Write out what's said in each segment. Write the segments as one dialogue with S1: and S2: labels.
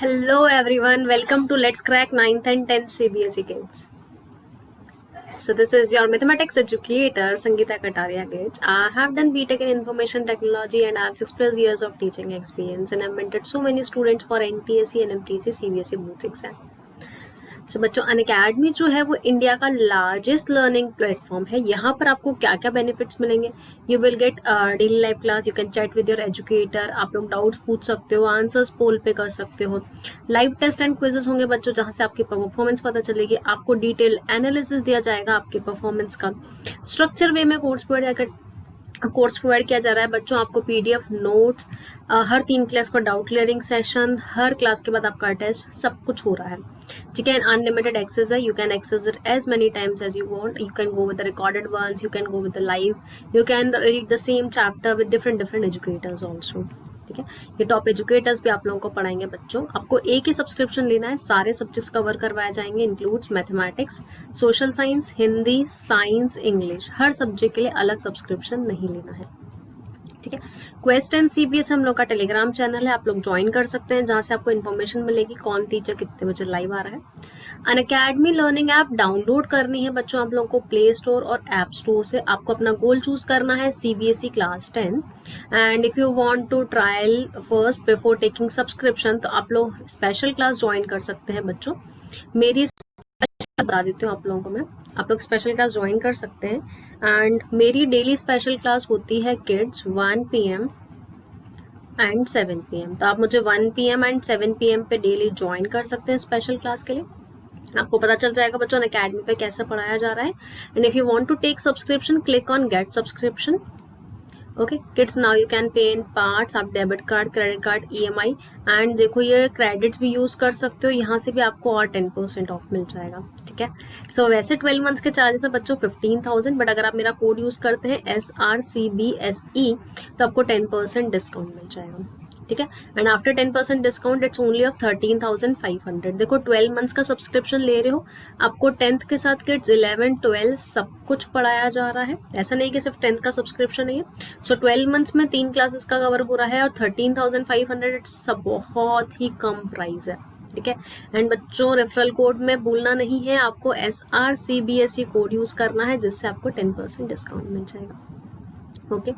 S1: Hello everyone, welcome to Let's Crack 9th and 10th CBSE Kids. So this is your mathematics educator Sangeeta Kataria Kids. I have done BTech in Information Technology and I have 6+ years of teaching experience and I've mentored so many students for NTSE and MTC CBSE boards exam. सो बच्चों Unacademy जो है वो India का largest learning platform है। यहाँ पर आपको क्या क्या बेनिफिट्स मिलेंगे? You will get daily live class, you can chat with your educator, आप लोग डाउट्स पूछ सकते हो, आंसर्स पोल पे कर सकते हो, लाइव टेस्ट एंड क्विजेस होंगे बच्चों जहाँ से आपकी परफॉर्मेंस पता चलेगी, आपको डिटेल एनालिसिस दिया जाएगा आपके परफॉर्मेंस का, स्ट्रक्चर वे में कोर्स प्रोवाइड किया जा रहा है बच्चों। आपको पीडीएफ नोट्स, हर 3 क्लास का डाउट क्लियरिंग सेशन, हर क्लास के बाद आपका टेस्ट, सब कुछ हो रहा है, ठीक है। अनलिमिटेड एक्सेस है, you can access it as many times as you want, you can go with the recorded ones, you can go with the live, you can read the same chapter with different educators also, ठीक है। ये top educators भी आप लोगों को पढ़ाएंगे बच्चों। आपको एक ही सब्सक्रिप्शन लेना है, सारे सब्जेक्ट्स कवर करवाए जाएंगे, includes mathematics, social science, Hindi, science, English, हर सब्जेक्ट के लिए अलग सब्सक्रिप्शन नहीं लेना है, ठीक है। क्वेस्ट एंड सीबीएस हम लोग का टेलीग्राम चैनल है, आप लोग ज्वाइन कर सकते हैं, जहाँ से आपको इन्फॉर्मेशन मिलेगी कौन टीचर कितने बजे लाइव आ रहा है। अनअकैडमी लर्निंग ऐप डाउनलोड करनी है बच्चों आप लोगों को प्ले स्टोर और ऐप स्टोर से। आपको अपना गोल चूज करना है CBSE class 10 and if you want to trial first before taking subscription तो आप लोग स्पेशल क्लास ज्वाइन कर सकते हैं बच्चों। मेरी बता देती हूँ आप लोगों को मैं, आप लोग स्पेशल क्लास ज्वाइन कर सकते हैं एंड मेरी डेली स्पेशल क्लास होती है किड्स 1 PM एंड 7 PM। तो आप मुझे 1 PM एंड 7 PM पे डेली ज्वाइन कर सकते हैं स्पेशल क्लास के लिए। आपको पता चल जाएगा बच्चों अनअकैडमी पे कैसे पढ़ाया जा रहा है। And if you want to take subscription click on get subscription. Okay kids, now you can pay in parts, आप debit card, credit card, EMI and देखो ये क्रेडिट्स भी यूज कर सकते हो, यहाँ से भी आपको और 10% ऑफ मिल जाएगा, ठीक है। सो वैसे 12 मंथ्स के चार्जेस है बच्चों 15,000, बट अगर आप मेरा कोड यूज करते हैं SRCBSE तो आपको 10% डिस्काउंट मिल जाएगा, ठीक है। And after 10% discount it's only of 13,500। देखो 12 मंथ्स का सब्सक्रिप्शन ले रहे हो, आपको 10th के साथ किड्स 11, 12 सब कुछ पढ़ाया जा रहा है, ऐसा नहीं कि सिर्फ 10th का सब्सक्रिप्शन है। सो 12 मंथ्स में 3 क्लासेस का कवर हो रहा है और 13,500 इट्स बहुत ही कम प्राइस है, ठीक है। एंड बच्चों रेफरल कोड में भूलना नहीं है, आपको SRCBSE कोड यूज करना है जिससे आपको 10% डिस्काउंट मिल जाएगा, ओके।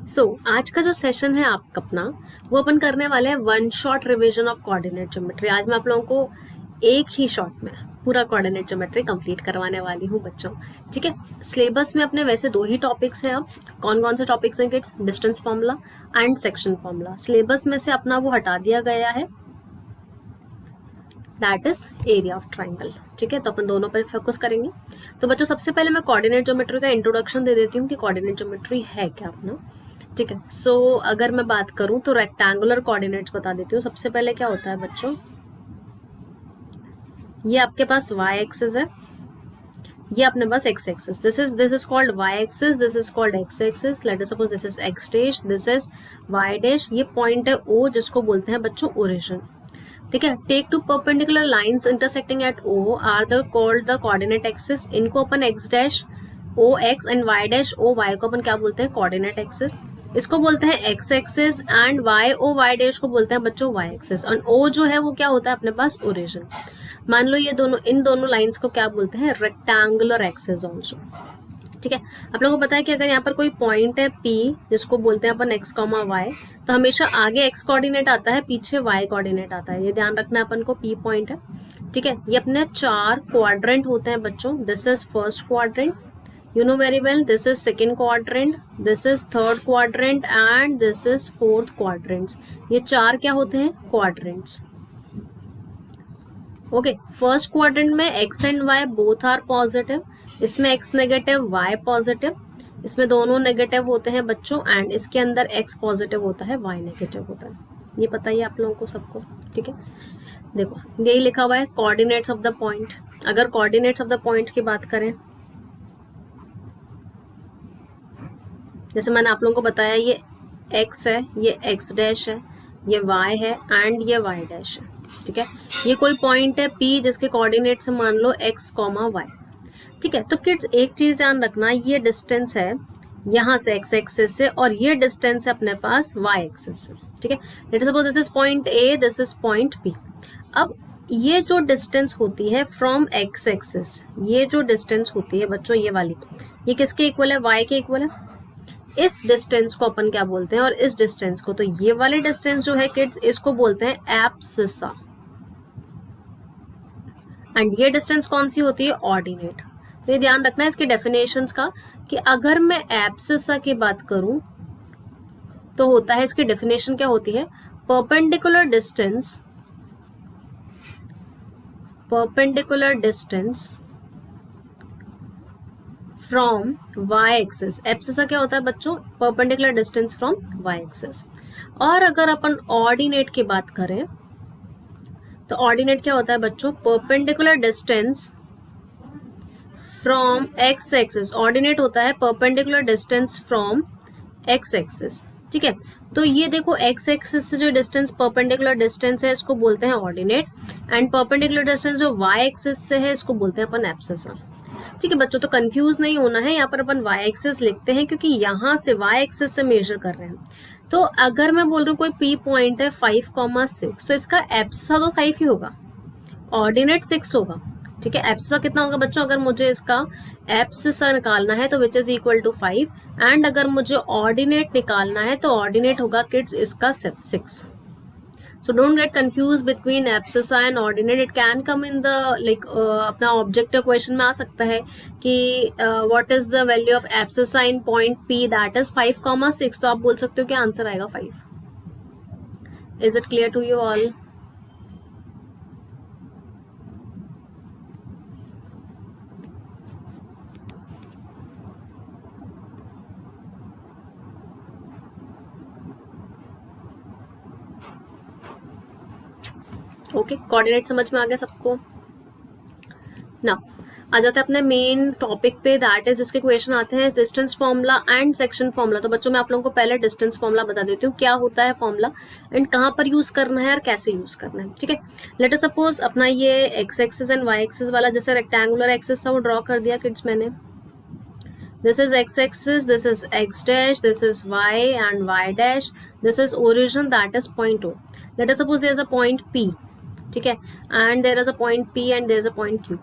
S1: सो आज का जो सेशन है आपका अपना वो अपन करने वाले हैं 1 shot revision of coordinate geometry. आज मैं आप लोगों को एक ही शॉट में पूरा कोऑर्डिनेट ज्योमेट्री कंप्लीट करवाने वाली हूँ बच्चों, ठीक है। सिलेबस में अपने वैसे 2 ही टॉपिक्स हैं। अब कौन कौन से टॉपिक्स हैं kids? Distance formula and section formula. Syllabus में से अपना वो हटा दिया गया है, that is area of triangle, ठीक है। तो अपन दोनों पर फोकस करेंगे। तो बच्चों सबसे पहले मैं कोऑर्डिनेट ज्योमेट्री का इंट्रोडक्शन दे देती हूँ कि कोऑर्डिनेट ज्योमेट्री है क्या अपना, ठीक है। सो अगर मैं बात करूं तो रेक्टेंगुलर कोऑर्डिनेट्स बता देती हूँ। सबसे पहले क्या होता है बच्चों, ये आपके पास y एक्सिस है, ये अपने पास x axis, this is called y axis, this is called x axis. Let us suppose this is x dash, this is y dash. ये पॉइंट है O जिसको बोलते हैं बच्चों ओरिजिन, ठीक है। Take two perpendicular lines intersecting at O are the called the coordinate axis. इनको अपन x dash OX and y dash OY को अपन क्या बोलते हैं? Coordinate axis. इसको बोलते हैं x axis and y dash को बोलते हैं बच्चों y एक्सिस। और O जो है वो क्या होता है अपने पास? ओरिजिन। मान लो ये दोनों, इन दोनों लाइंस को क्या बोलते हैं? रेक्टेंगुलर एक्सिस ऑल्सो, ठीक है। आप लोगों को पता है कि अगर यहाँ पर कोई पॉइंट है P जिसको बोलते हैं अपन x, y, तो हमेशा आगे x कोऑर्डिनेट आता है, पीछे y कोऑर्डिनेट आता है, ये ध्यान रखना है अपन को। P पॉइंट है, ठीक है। ये अपने 4 क्वाड्रेंट होते हैं बच्चों। This is first quadrant, you know very well, this is second quadrant, this is third quadrant and this is fourth quadrant। ये 4 क्या होते हैं? quadrants, okay. फर्स्ट क्वाड्रेंट में x and y both are positive, इसमें x negative y positive, इसमें दोनों negative होते हैं बच्चों एंड इसके अंदर x पॉजिटिव होता है, y नेगेटिव होता है। ये पता ही आप लोगों को सबको, ठीक है। देखो यही लिखा हुआ है कोऑर्डिनेट्स ऑफ द पॉइंट। अगर कोऑर्डिनेट्स ऑफ द पॉइंट की बात करें, जैसे मैंने आप लोगों को बताया ये x है, ये x डैश है, ये y है एंड ये y डैश है, ठीक है। ये कोई पॉइंट है P जिसके कोऑर्डिनेट्स मान लो x, y, ठीक है। तो किड्स एक चीज ध्यान रखना, ये डिस्टेंस है, यहाँ से x एक्सिस से, और ये डिस्टेंस है अपने पास y एक्सिस से, ठीक है। Let suppose this is point A, this is point B। अब ये जो डिस्टेंस होती है फ्रॉम x एक्सिस, ये जो डिस्टेंस होती है बच्चों ये वाली, ये किसके इक्वल है, y के इक्वल है। इस डिस्टेंस को अपन क्या बोलते हैं, और इस डिस्टेंस को, तो ये वाली डिस्टेंस जो है किड्स, इसको बोलते हैं एब्सिसा, एंड ये डिस्टेंस कौन सी होती है, ऑर्डिनेट। तो ये ध्यान रखना है इसके डेफिनेशंस का, कि अगर मैं एब्सिसा की बात करूं तो होता है, इसकी डेफिनेशन क्या होती है, perpendicular distance from y axis. Abscissa क्या होता है बच्चों, perpendicular distance from y axis. और अगर अपन ऑर्डिनेट की बात करें तो ऑर्डिनेट क्या होता है बच्चों, perpendicular distance from x axis. Ordinate होता है perpendicular distance from x axis, ठीक है। तो ये देखो x एक्सिस से जो डिस्टेंस परपेंडिकुलर डिस्टेंस है इसको बोलते हैं ऑर्डिनेट, एंड परपेंडिकुलर डिस्टेंस जो y एक्सिस से है इसको बोलते हैं अपन एब्सिसा, ठीक है बच्चों। तो कंफ्यूज नहीं होना है, यहाँ पर अपन y एक्सिस लिखते हैं क्योंकि यहाँ से y एक्सिस से मेजर कर रहे हैं। तो अगर मैं बोल रही हूँ कोई P पॉइंट है 5,6, तो इसका एब्सिसा तो 5 ही होगा, ऑर्डिनेट 6 होगा, ठीक है। एब्सिसा कितना होगा बच्चों, अगर मुझे इसका एब्सिसा निकालना है तो which is equal to 5, and अगर मुझे ऑर्डिनेट निकालना है तो ऑर्डिनेट होगा किड्स इसका 6। So don't get confused between abscissa and ordinate. It can come in the अपना objective question में आ सकता है कि what is the value of abscissa in point P, that is 5,6, तो आप बोल सकते हो कि आंसर आएगा 5। Is it clear to you all? Okay, coordinate समझ में आ गया सबको। ना आ जाते हैं अपने मेन टॉपिक पे, दैट इज इसके क्वेश्चन आते हैं distance formula and section formula. तो बच्चों मैं आप लोगों को पहले डिस्टेंस फॉर्मूला बता देती हूँ, क्या होता है फॉर्मूला एंड कहाँ पर यूज करना है और कैसे यूज करना है, ठीक है। लेट अस सपोज अपना ये x axis and y axis वाला जैसे रेक्टेंगुलर एक्सिस था वो ड्रॉ कर दिया किड्स मैंने। This is x axis, this is x dash, this is y and y dash, this is origin, that is point O. Let us suppose there is a point P, ठीक है, and there is a point P and there is a point Q.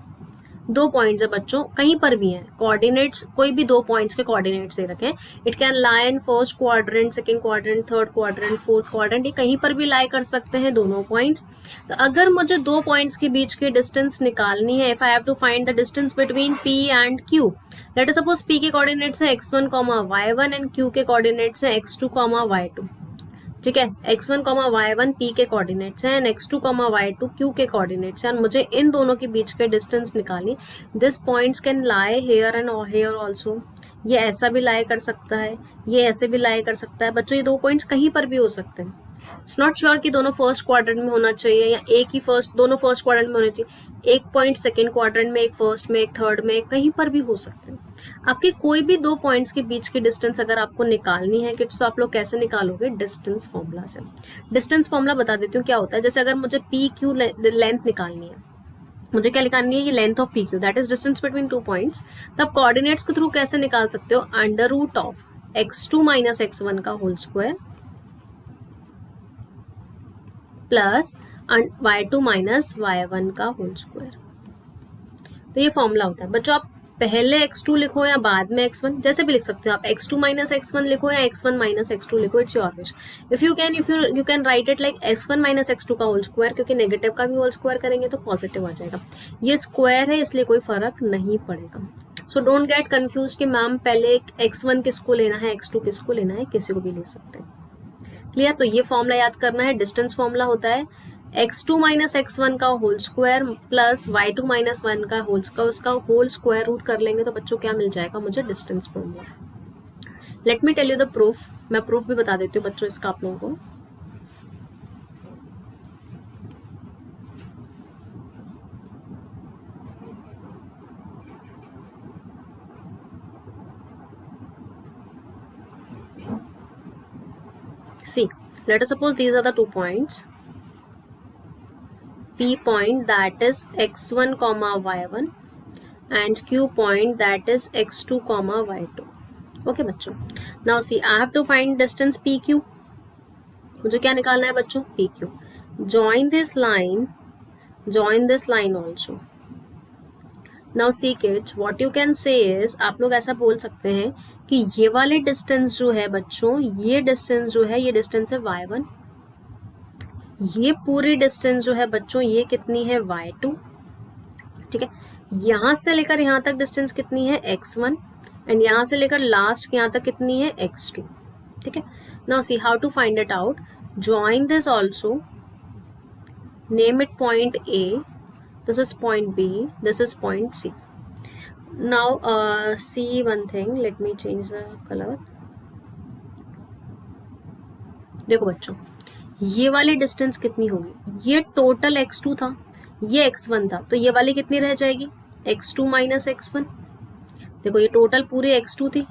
S1: दो points है बच्चों, कहीं पर भी हैं coordinates, कोई भी दो पॉइंट्स के कोऑर्डिनेट्स दे रखे हैं। It can lie in first quadrant, second quadrant, third quadrant, fourth quadrant, ये कहीं पर भी लाई कर सकते हैं दोनों पॉइंट्स। तो अगर मुझे दो पॉइंट्स के बीच की डिस्टेंस निकालनी है, if I have to find the distance between P and Q, let us suppose P के कोऑर्डिनेट्स है x1, y1 एंड Q के कोऑर्डिनेट्स है x2, y2, ठीक है। x1, y1 P के कोऑर्डिनेट्स हैं एंड x2, y2 Q के coordinates हैं, मुझे इन दोनों के बीच के डिस्टेंस निकालिए। This points can lie here and here also, ये ऐसा भी लाई कर सकता है, ये ऐसे भी लाई कर सकता है बच्चों, ये दो पॉइंट्स कहीं पर भी हो सकते हैं। इट्स नॉट श्योर कि दोनों फर्स्ट क्वाड्रेंट में होना चाहिए या एक ही दोनों फर्स्ट क्वाड्रेंट में होना चाहिए, एक पॉइंट सेकंड क्वाड्रेंट में, एक फर्स्ट में, एक थर्ड में, कहीं पर भी हो सकते हैं। आपके कोई भी दो पॉइंट्स के बीच की डिस्टेंस अगर आपको निकालनी है किड्स, तो आप लोग कैसे निकालोगे, डिस्टेंस फॉर्मूला से। डिस्टेंस फॉर्मूला बता देती हूँ क्या होता है। जैसे अगर मुझे पी क्यू लेंथ निकालनी है, मुझे क्या निकालनी है, ये length of P Q, that is distance between two points, तब कोऑर्डिनेट्स के थ्रू कैसे निकाल सकते हो, under root of x2 minus x1 का whole square plus y2 minus y1 का होल स्क्वायर। तो ये फॉर्मूला होता है बच्चों। आप पहले x2 लिखो या बाद में x1, जैसे भी लिख सकते हो आप, x2 माइनस x1 लिखो या x1 माइनस x2 लिखो, it's your wish. If you can write it like x1 minus x2 का होल स्क्वायर, क्योंकि नेगेटिव का भी होल स्क्वायर करेंगे तो पॉजिटिव आ जाएगा। ये स्क्वायर है इसलिए कोई फर्क नहीं पड़ेगा। सो डोंट गेट कंफ्यूज कि मैम पहले x1 किसको लेना है, x2 किसको लेना है, किसी को भी ले सकते हैं। क्लियर। तो ये फॉर्मूला याद करना है। डिस्टेंस फॉर्मूला होता है x2 माइनस x1 का whole square plus y2 minus 1 का होल स्क्वायर, उसका होल स्क्वायर रूट कर लेंगे तो बच्चों क्या मिल जाएगा मुझे, distance formula. Let me tell you the proof. मैं प्रूफ भी बता देती हूँ बच्चों इसका आप लोगों को। See, let us suppose these are the 2 points. P point that is x1 comma y1 and Q point that is x2 comma y2. Okay बच्चों, now see I have to find distance P Q. मुझे क्या निकालना है बच्चों? P Q. Join this line also. Now see kids, what you can say is, आप लोग ऐसा बोल सकते हैं कि ये वाले डिस्टेंस जो है बच्चों, ये डिस्टेंस जो है, ये डिस्टेंस है y1। ये पूरी डिस्टेंस जो है बच्चों, ये कितनी है? y2। ठीक है, यहां से लेकर यहां तक डिस्टेंस कितनी है? x1। एंड यहां से लेकर लास्ट यहां तक कितनी है? x2। ठीक है, now see how to find it out. Join this also, name it point A, this is point B, this is point C. Now see one thing, let me change the color. देखो बच्चों, ये वाली distance कितनी होगी? ये total x2 था, ये x1 था, तो ये वाली कितनी रह जाएगी? x2 minus x1। देखो ये टोटल पूरी x2 थी,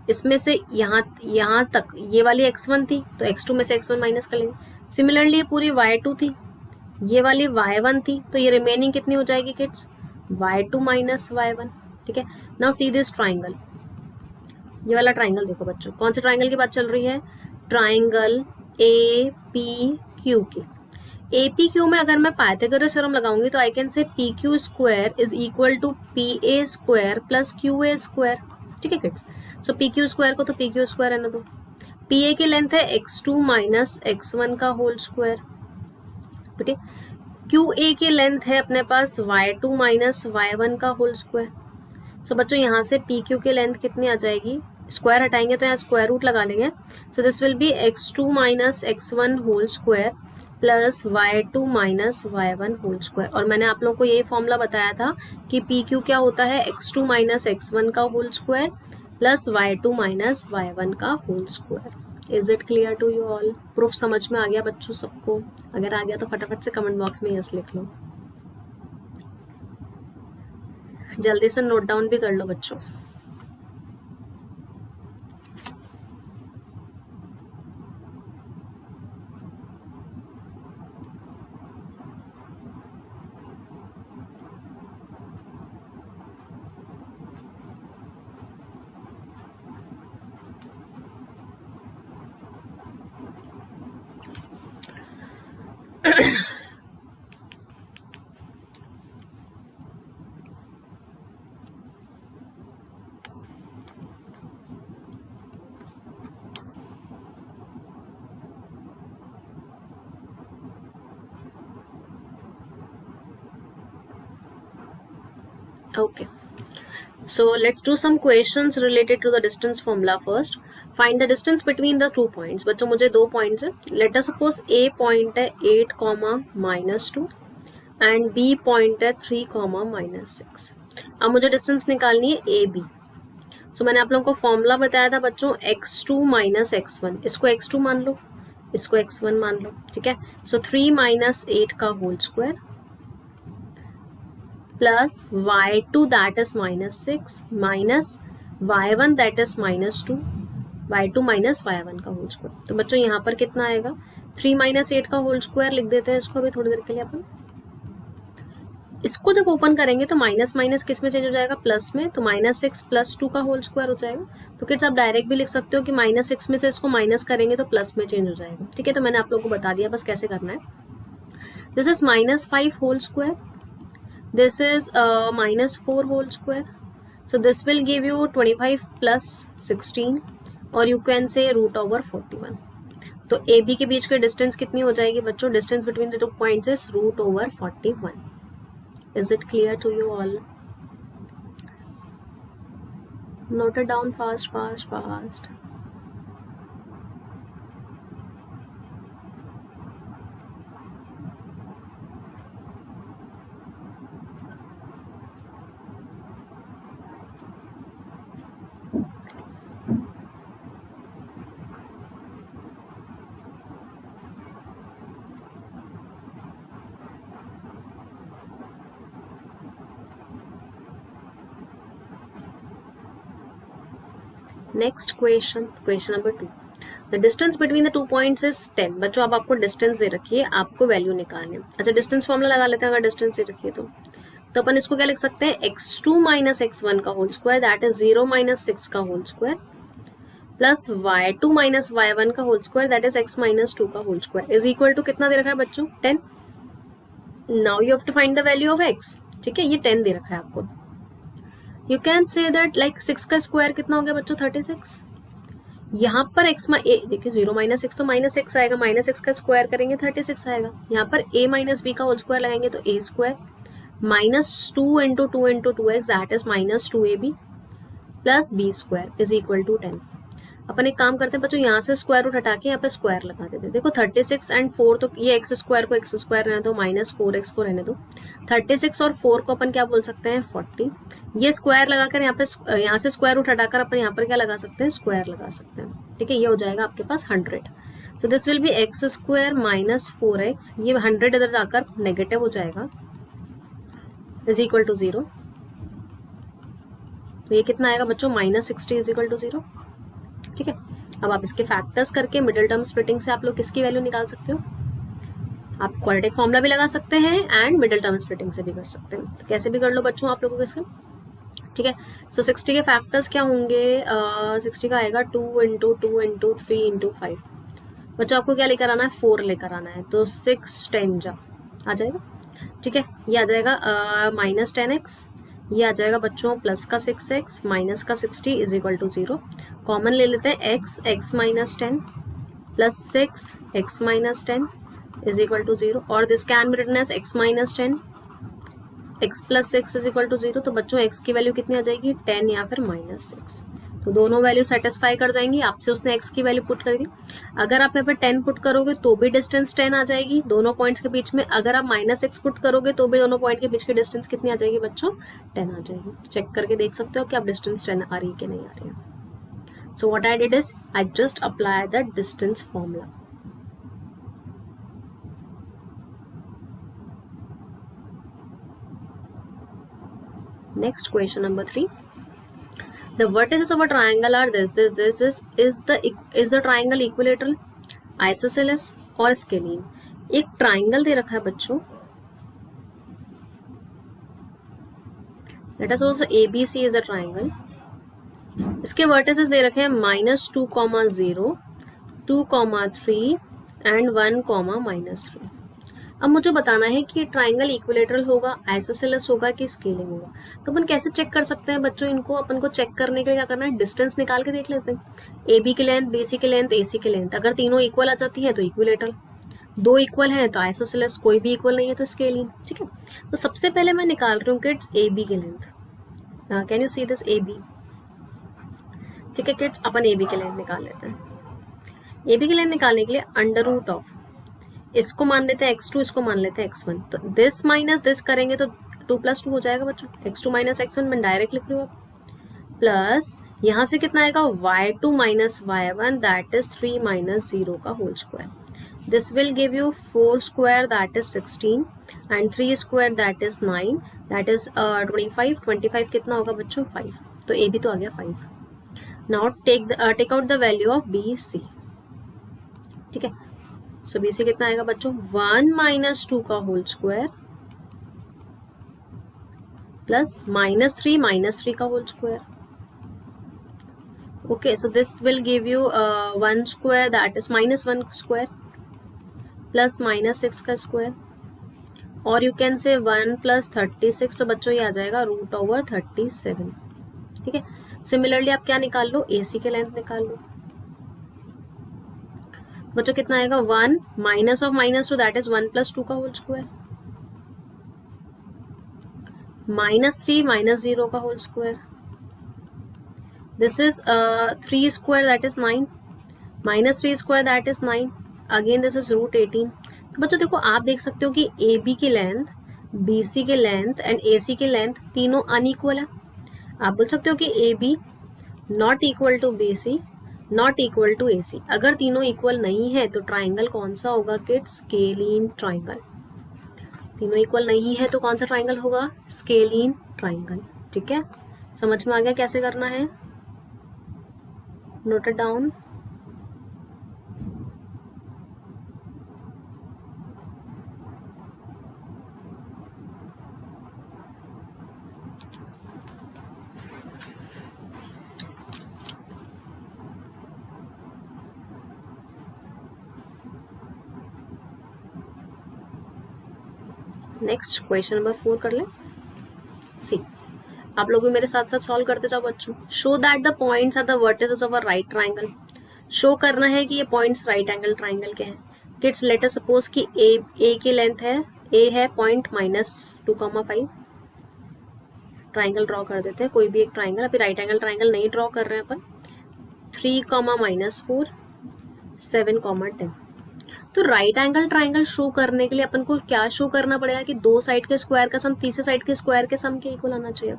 S1: इसमें से यहाँ तक ये वाली x1 थी, तो x2 में से x1 माइनस कर लेंगे। सिमिलरली ये पूरी y2 थी, ये वाली y1 थी, तो ये रिमेनिंग कितनी हो जाएगी किड्स? y2 minus y1। ठीक है, नाउ सी दिस ट्राइंगल। ये वाला ट्राइंगल देखो बच्चों, कौन से ट्राइंगल की बात चल रही है? ट्राइंगल ए पी क्यू की। ए पी क्यू में अगर मैं पाइथागोरस थ्योरम लगाऊंगी तो I can say P Q square is equal to P A square plus Q A square. ठीक है kids, so P Q square को तो पी क्यू स्क्वायर रहने दो। पी ए की लेंथ है x2 माइनस x1 का होल स्क्वायर। ठीक है, क्यू ए की लेंथ है अपने पास y2 माइनस y1 का होल स्क्वायर। सो बच्चों यहाँ से पी क्यू की लेंथ कितनी आ जाएगी? स्क्वायर हटाएंगे तो यहाँ स्क्वायर रूट लगा लेंगे, so this will be x2 minus x1 whole square plus y2 minus y1 whole square. और मैंने आप लोगों को ये फॉर्मूला बताया था कि पी क्यू क्या होता है? x2 माइनस x1 का whole square plus y2 minus y1 का whole square. Is it clear to you all? Proof समझ में आ गया बच्चों सबको? अगर आ गया तो फटाफट से कमेंट बॉक्स में यस लिख लो, जल्दी से नोट डाउन भी कर लो बच्चों। Okay, so let's do some questions related to the distance formula first. Find the distance between the 2 points. बच्चों मुझे 2 points है, let us suppose A point है 8, -2 and B point है 3, -6। अब मुझे डिस्टेंस निकालनी है ए बी। सो मैंने आप लोगों को फॉर्मूला बताया था बच्चों x2 माइनस x1, इसको x2 मान लो, इसको x1 मान लो। ठीक है, सो 3 माइनस 8 का whole square plus y2 that is -6 minus y1 that is -2, y2 minus y1 का होल स्क्वायर। तो बच्चों यहाँ पर कितना आएगा? 3 माइनस 8 का होल स्क्वायर लिख देते हैं इसको अभी थोड़ी देर के लिए अपन। इसको जब ओपन करेंगे तो माइनस माइनस किस में चेंज हो जाएगा? प्लस में, तो -6 प्लस 2 का होल स्क्वायर हो जाएगा। तो किड्स आप डायरेक्ट भी लिख सकते हो कि -6 में से इसको माइनस करेंगे तो प्लस में चेंज हो जाएगा। ठीक है, तो मैंने आप लोगों को बता दिया बस कैसे करना है। This is -5 whole square, this is -4 whole square, so this will give you 25 plus 16 और you can say √41। तो ए बी के बीच की डिस्टेंस कितनी हो जाएगी बच्चों? Distance between the 2 points is √41। Is it clear to you all? Note it down fast. Next question number 2, the distance between the 2 points is 10। बच्चों अब आपको डिस्टेंस दे रखी है, आपको वैल्यू निकालनी है। अच्छा, डिस्टेंस फॉर्मूला लगा लेते हैं। अगर डिस्टेंस दे रखी है तो अपन इसको क्या लिख सकते हैं? x2 माइनस x1 का whole square that is 0 minus 6 का whole square plus y2 minus y1 का whole square that is x minus 2 का whole square is equal to कितना दे रखा है बच्चों 10. Now you have to find the value of x. ठीक है, ये 10 दे रखा है आपको. You can say that like 6 का स्क्वायर कितना हो गया बच्चों 36. यहाँ पर x देखिए 0 माइनस एक्स तो माइनस एक्स आएगा, माइनस एक्स का स्क्वायर करेंगे 36 आएगा. यहाँ पर a माइनस बी का होल स्क्वायर लगाएंगे तो a square minus 2 into 2 into 2x that is minus 2ab plus B square is equal to 10. अपन एक काम करते हैं बच्चों, यहाँ से स्क्वायर रूट हटा के यहाँ पे स्क्वायर लगा देते हैं. देखो 36 एंड 4 तो ये एक्स स्क्वायर को एक्स स्क्वायर रहने दो, माइनस 4x को रहने दो. 36 और 4 को अपन क्या बोल सकते हैं 40. ये स्क्वायर लगाकर यहाँ पे यहाँ से स्क्वायर रूट हटाकर अपन यहाँ पर क्या लगा सकते हैं स्क्वायर लगा सकते हैं. ठीक है, ये हो जाएगा आपके पास 100. सो this will B x square minus 4x. ये 100 इधर जाकर नेगेटिव हो जाएगा इज इक्वल टू 0. तो ये कितना आएगा बच्चों माइनस 60 इज इक्वल टू 0. ठीक है, अब आप इसके फैक्टर्स करके मिडिल टर्म स्प्लिटिंग से आप लोग किसकी वैल्यू निकाल सकते हो. आप क्वाड्रेटिक फॉर्मूला भी लगा सकते हैं एंड मिडिल टर्म स्प्लिटिंग से भी कर सकते हैं. तो कैसे भी कर लो बच्चों आप लोगों को इसका. ठीक है, सो 60 के फैक्टर्स क्या होंगे. 60 का आएगा 2 इंटू 2 इंटू 3 इंटू 5. बच्चों आपको क्या लेकर आना है 4 लेकर आना है. तो 6 10 जा आ जाएगा. ठीक है, ये आ जाएगा माइनस 10x. ये आ जाएगा बच्चों प्लस का 6x माइनस का 60 इज इक्वल टू 0. कॉमन ले लेते हैं x माइनस 10 प्लस 6x minus 10 is equal to 0 और this can be written as x minus 10 x plus 6 is equal to 0. तो बच्चों x की वैल्यू कितनी आ जाएगी 10 या फिर माइनस 6. तो दोनों वैल्यू सेटिस्फाई कर जाएंगी. आपसे उसने x की वैल्यू पुट कर दी. अगर आप यहाँ पे 10 पुट करोगे तो भी डिस्टेंस 10 आ जाएगी दोनों पॉइंट्स के बीच में. अगर आप माइनस x पुट करोगे तो भी दोनों पॉइंट के बीच की डिस्टेंस कितनी आ जाएगी बच्चों 10 आ जाएगी. चेक करके देख सकते हो कि आप डिस्टेंस 10 आ रही है कि नहीं आ रही है. So what I did is I just applied the distance formula. Next question number 3. The vertices of a triangle are this is the triangle equilateral, isosceles or scalene. एक triangle दे रखा है बच्चों. Let us also ABC is a triangle. इसके vertices दे रखे हैं -2,0, 2,3 and 1,-3. अब मुझे बताना है कि ट्राइंगल इक्विलेटरल होगा, आइसोसेलेस होगा कि स्केलिंग होगा. तो अपन कैसे चेक कर सकते हैं बच्चों इनको. अपन को चेक करने के लिए क्या करना है डिस्टेंस निकाल के देख लेते हैं. AB की लेंथ, BC की लेंथ, AC की लेंथ अगर तीनों इक्वल आ जाती है तो इक्विलेटरल, दो इक्वल है तो आइसोसेलेस, कोई भी इक्वल नहीं है तो स्केलिंग. ठीक है, तो सबसे पहले मैं निकाल रही हूँ किड्स AB की length. Can you see this AB. ठीक है किड्स, अपन AB की लेंथ निकाल लेते हैं. AB की लेंथ निकालने के लिए अंडर रूट ऑफ इसको मान लेते हैं x2, इसको मान लेते हैं x1. तो दिस माइनस दिस करेंगे तो 2 + 2 हो जाएगा बच्चों. x2 माइनस x1 मैं डायरेक्ट लिख रही हूँ. प्लस यहाँ से कितना आएगा y2 minus y1 that is 3 minus 0 का whole square. This will give you 4 square that is 16 and 3 square that is 9 that is 25. 25 कितना होगा बच्चों 5. तो AB तो आ गया 5. Now take out the value of BC. ठीक है, सो BC कितना आएगा बच्चों 1 माइनस 2 का होल स्क्वायर प्लस -3 माइनस 3 का whole square. Okay, so this will give you 1 square that is -1 square plus -6 का स्क्वायर और यू कैन से 1 प्लस 36. तो बच्चों ये आ जाएगा √37. ठीक है, सिमिलरली आप क्या निकाल लो AC के लेंथ निकाल लो. बच्चों कितना आएगा 1 माइनस ऑफ -2 दैट इज 1 + 2 का होल स्क्वायर -3 माइनस 0 का whole square. This is 3 square that is 9 -3 square that is 9. Again this is √18. तो बच्चों देखो आप देख सकते हो कि AB की लेंथ, BC की लेंथ एंड AC की लेंथ तीनों अनइक्वल है. आप बोल सकते हो कि AB not equal to BC not equal to AC. अगर तीनों इक्वल नहीं है तो ट्राइंगल कौन सा होगा किड्स स्केलीन ट्राइंगल. तीनों इक्वल नहीं है तो कौन सा ट्राइंगल होगा स्केलीन ट्राइंगल. ठीक है, समझ में आ गया कैसे करना है. Note it down. Next question number 4 कर ले। सी, आप लोग भी मेरे साथ साथ सॉल्व करते जाओ बच्चों। Show that the points are the vertices of a right triangle. Show करना है कि ये पॉइंट्स राइट एंगल ट्राइंगल के हैं। किड्स लेट अस सपोज कि ए की लेंथ है, ए है पॉइंट -2,5। ट्राइंगल ड्रॉ कर देते हैं, कोई भी एक ट्राइंगल। अभी राइट एंगल ट्राइंगल नहीं ड्रॉ कर रहे हैं अपन। 3, -4, 7, 10। तो राइट एंगल ट्राइंगल शो करने के लिए अपन को क्या शो करना पड़ेगा कि दो साइड के स्क्वायर का सम तीसरे साइड के स्क्वायर के सम के इक्वल आना चाहिए।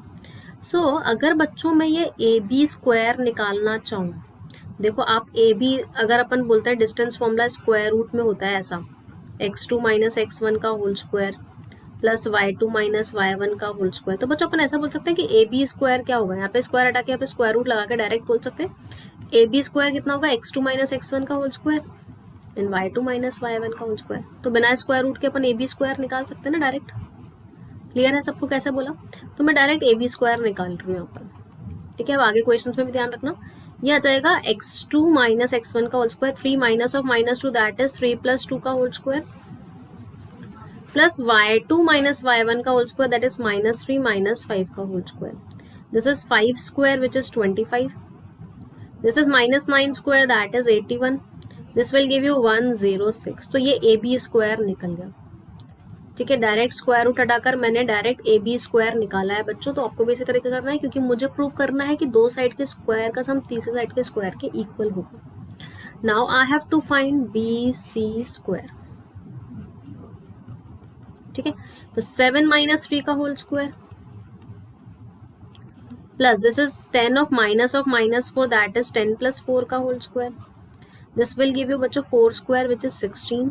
S1: सो अगर बच्चों मैं ये ए बी स्क्वायर निकालना चाहूँ, देखो आप ए बी अगर अपन बोलते हैं डिस्टेंस फॉर्मूला स्क्वायर रूट में होता है ऐसा, x2 - x1 का whole square plus y2 - y1 का होल स्क्वायर। तो बच्चों अपन ऐसा बोल सकते हैं कि ए बी स्क्वायर क्या होगा, यहाँ पे स्क्वायर हटा के यहाँ पे स्क्वायर रूट लगा के डायरेक्ट बोल सकते हैं ए बी स्क्वायर कितना होगा, x2 - x1 का whole square and y2 - y1 का होल स्क्वायर। तो बिना स्क्वायर रूट के अपन ए बी स्क्वायर निकाल सकते हैं ना डायरेक्ट। क्लियर है सबको कैसे बोला? तो मैं डायरेक्ट ए बी स्क्वायर निकाल रही हूँ यहाँ पर। ठीक है, अब आगे क्वेश्चंस में भी ध्यान रखना। ये आ जाएगा x2 - x1 का whole square, 3 minus of -2 that is 3 + 2 का whole square plus y2 - y1 का होल स्क्वायर दैट इज -3 - 5 का whole square. This is 5 square which is 25। This is -9 square that is 81। This will give you 106। तो ये ए B square निकल गया। ठीक है, direct square root हटाकर मैंने डायरेक्ट ए बी स्क्वायर निकाला है बच्चों। तो आपको भी इसी तरीके करना है क्योंकि मुझे प्रूव करना है कि दो साइड के स्क्वायर का सम तीसरे साइड के स्क्वायर के इक्वल होगा। Now I have to find B C square. ठीक है, तो 7 - 3 का whole square plus this is 10 of -4 that is 10 + 4 का whole square. This will give you बच्चों 4 स्क्वायर विच इज 16।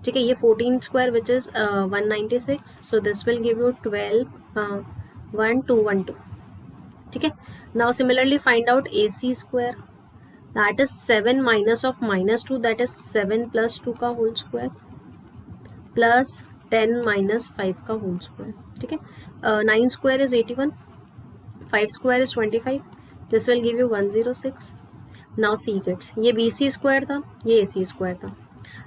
S1: ठीक है, ये 14 square which is 196। So this will give you 12 1212। ठीक है, now similarly find out A C square that is 7 - of -2 that is 7 + 2 का whole square plus 10 - 5 का whole square. ठीक है, 9 square is 81, 5 square is 25। This will give you 106। Now see kids, ये B C square था, ये ए C square था।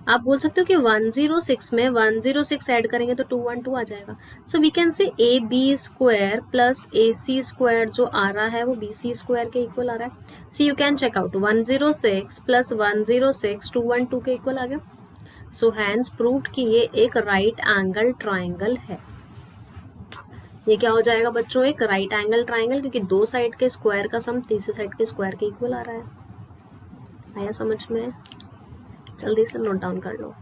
S1: आप बोल सकते हो कि 106 में 106 ऐड करेंगे तो 212 आ जाएगा। सो we can say A B square plus A C square जो आ रहा है वो बी सी स्क्वायर के इक्वल आ रहा है। See you can check out 106 plus 106 212 के इक्वल आ गया। सो हैंस प्रूव्ड कि ये एक राइट एंगल ट्राइंगल है। ये क्या हो जाएगा बच्चों, एक राइट एंगल ट्राइंगल, क्योंकि दो साइड के स्क्वायर का सम तीसरे साइड के स्क्वायर के इक्वल आ रहा है। आया समझ में? जल्दी से नोट डाउन कर लो।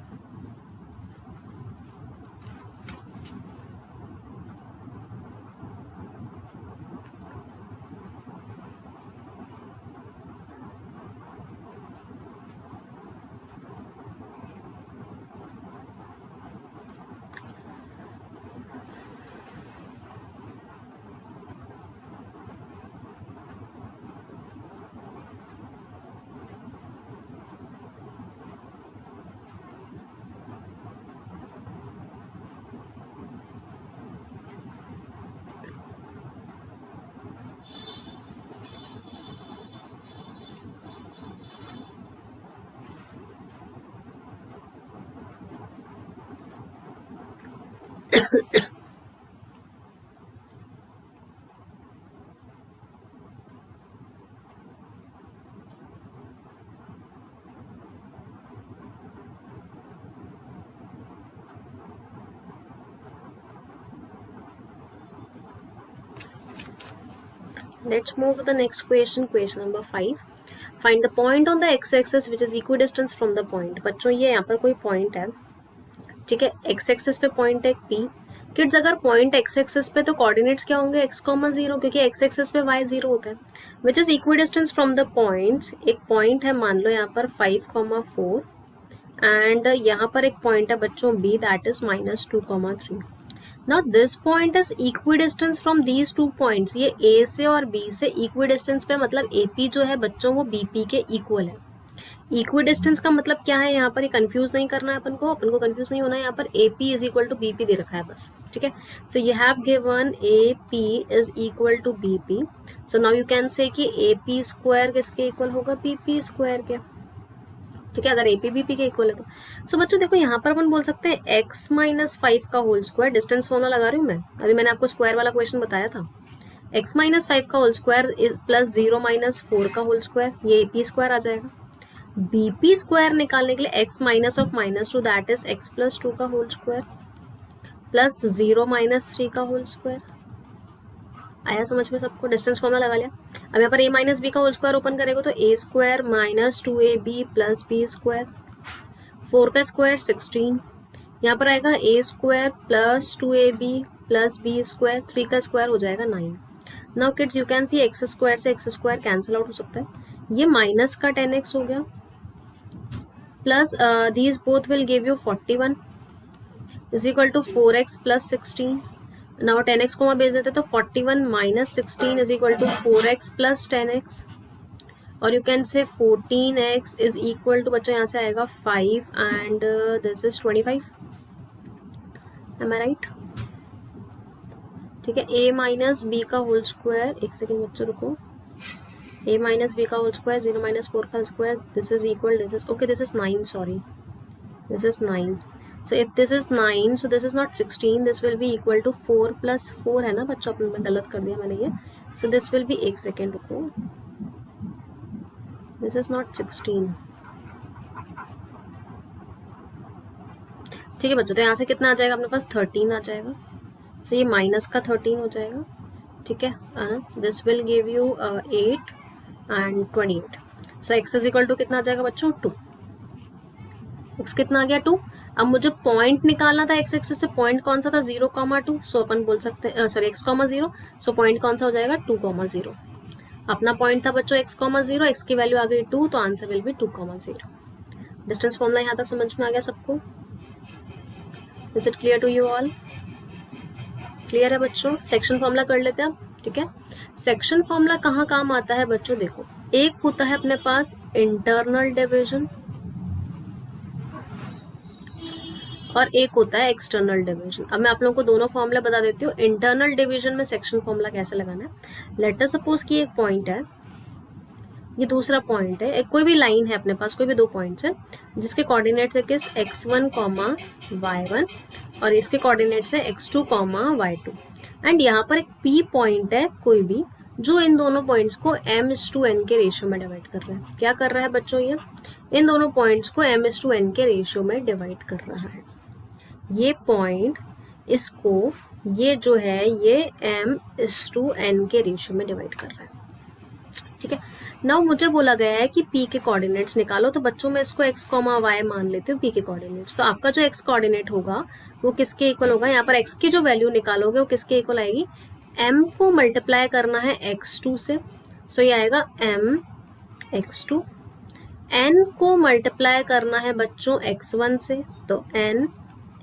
S1: Let's move to the next question, question number 5. Find the point on the x-axis which is equidistant from the point. बच्चों ये यहाँ पर कोई पॉइंट है, ठीक है, एक्स एक्सिस पे पॉइंट है P। किड्स अगर पॉइंट एक्स एक्सिस पे तो कोऑर्डिनेट्स क्या होंगे, x, 0, क्योंकि एक्स एक्सिस पे y 0 होता है, which is equidistance from the points. एक पॉइंट है मान लो यहाँ पर 5, 4 एंड यहाँ पर एक पॉइंट है बच्चों B that is -2, 3। Now this point is equidistance from these two points. ये A से और B से इक्विडिस्टेंस पे, मतलब AP जो है बच्चों वो BP के इक्वल है। इक्विडिस्टेंस का मतलब क्या है यहाँ पर, ये कंफ्यूज नहीं करना है अपन को कंफ्यूज नहीं होना है। यहाँ पर AP is equal to BP दे रखा है बस, ठीक है। So you have given AP is equal to BP। So now you can say कि AP स्क्वायर किसके इक्वल होगा, BP स्क्वायर के। ठीक है, अगर ए पी बी पी के इक्वल है तो। सो बच्चों देखो यहाँ पर अपन बोल सकते हैं x माइनस 5 का होल स्क्वायर, डिस्टेंस फॉर्मूला लगा रही हूँ मैं, अभी मैंने आपको स्क्वायर वाला क्वेश्चन बताया था। x माइनस 5 का whole square is plus 0 minus 4 का होल स्क्वायर, ये ए पी स्क्वायर आ जाएगा। बी पी स्क्वायर निकालने के लिए x minus of minus 2 that is x plus 2 का होल स्क्वायर प्लस 0 माइनस 3 का होल स्क्वायर। आया समझ में सबको? डिस्टेंस फॉर्मूला लगा लिया। अब यहाँ पर a माइनस बी का होल स्क्वायर ओपन करेगा तो a square minus 2ab plus B square, 4 का स्क्वायर 16, यहाँ पर आएगा a square plus 2ab plus B square, 3 का स्क्वायर हो जाएगा 9। Now kids you can see X square से एक्स स्क्वायर कैंसिल आउट हो सकता है, ये माइनस का 10x हो गया plus these both will give you 41 is equal to 4x plus 16। Now 10x को वहाँ भेज देते तो 41 minus 16 is equal to 4x plus 10x, और यू कैन से 14x इज इक्वल टू बच्चों यहाँ से आएगा 5 and this is 25। Am I right? ठीक है, a माइनस बी का होल स्क्वायर, एक सेकेंड बच्चों रुको, a माइनस बी का होल स्क्वायर 0 माइनस 4 का square, this is equal, this is okay, this is 9, sorry this is 9। So if this is 9, so this is not 16, this will be equal to 4 plus 4 है ना बच्चों, अपन में गलत कर दिया मैंने ये, so this will be, एक सेकेंड रुको, this is not 16। ठीक है बच्चों, तो यहाँ से कितना आ जाएगा अपने पास 13 आ जाएगा, so ये माइनस का 13 हो जाएगा। ठीक है, this will give you 8 and 28। So x is equal to कितना आ जाएगा बच्चों 2, x कितना आ गया 2। अब मुझे पॉइंट निकालना था x एक्सिस से, पॉइंट कौन सा था 0,2, सो अपन बोल सकते हैं सॉरी x,0, सो पॉइंट कौन सा हो जाएगा 2,0। अपना पॉइंट था बच्चों x,0, x की वैल्यू आ गई 2, तो answer will be 2,0। Distance formula यहाँ तक समझ में आ गया सबको? Is it clear to you all? Clear है बच्चों? सेक्शन फॉर्मूला कर लेते हैं अब। ठीक है, सेक्शन फॉर्मूला कहाँ काम आता है बच्चों? देखो, एक होता है अपने पास इंटरनल डिविजन और एक होता है एक्सटर्नल डिवीजन। अब मैं आप लोगों को दोनों फॉर्मूला बता देती हूँ। इंटरनल डिवीजन में सेक्शन फॉर्मूला कैसे लगाना है। लेट अस सपोज कि एक पॉइंट है, ये दूसरा पॉइंट है, एक कोई भी लाइन है अपने पास, कोई भी दो पॉइंट्स है जिसके कोऑर्डिनेट्स है किस x1, y1 और इसके कोऑर्डिनेट्स है x2, y2 एंड यहाँ पर एक p पॉइंट है कोई भी जो इन दोनों पॉइंट्स को m/n के रेशियो में डिवाइड कर रहा है। क्या कर रहा है बच्चों? ये इन दोनों पॉइंट्स को m/n के रेशियो में डिवाइड कर रहा है। ये पॉइंट इसको, ये जो है ये m/n के रेशियो में डिवाइड कर रहा है। ठीक है, नाउ मुझे बोला गया है कि p के कोऑर्डिनेट्स निकालो, तो बच्चों में इसको x, y मान लेते हो p के कोऑर्डिनेट्स। तो आपका जो x कोऑर्डिनेट होगा वो किसके इक्वल होगा? यहाँ पर x की जो वैल्यू निकालोगे वो किसके इक्वल आएगी? m को मल्टीप्लाई करना है x2 से, सो ये आएगा m x2। n को मल्टीप्लाई करना है बच्चों x1 से, तो n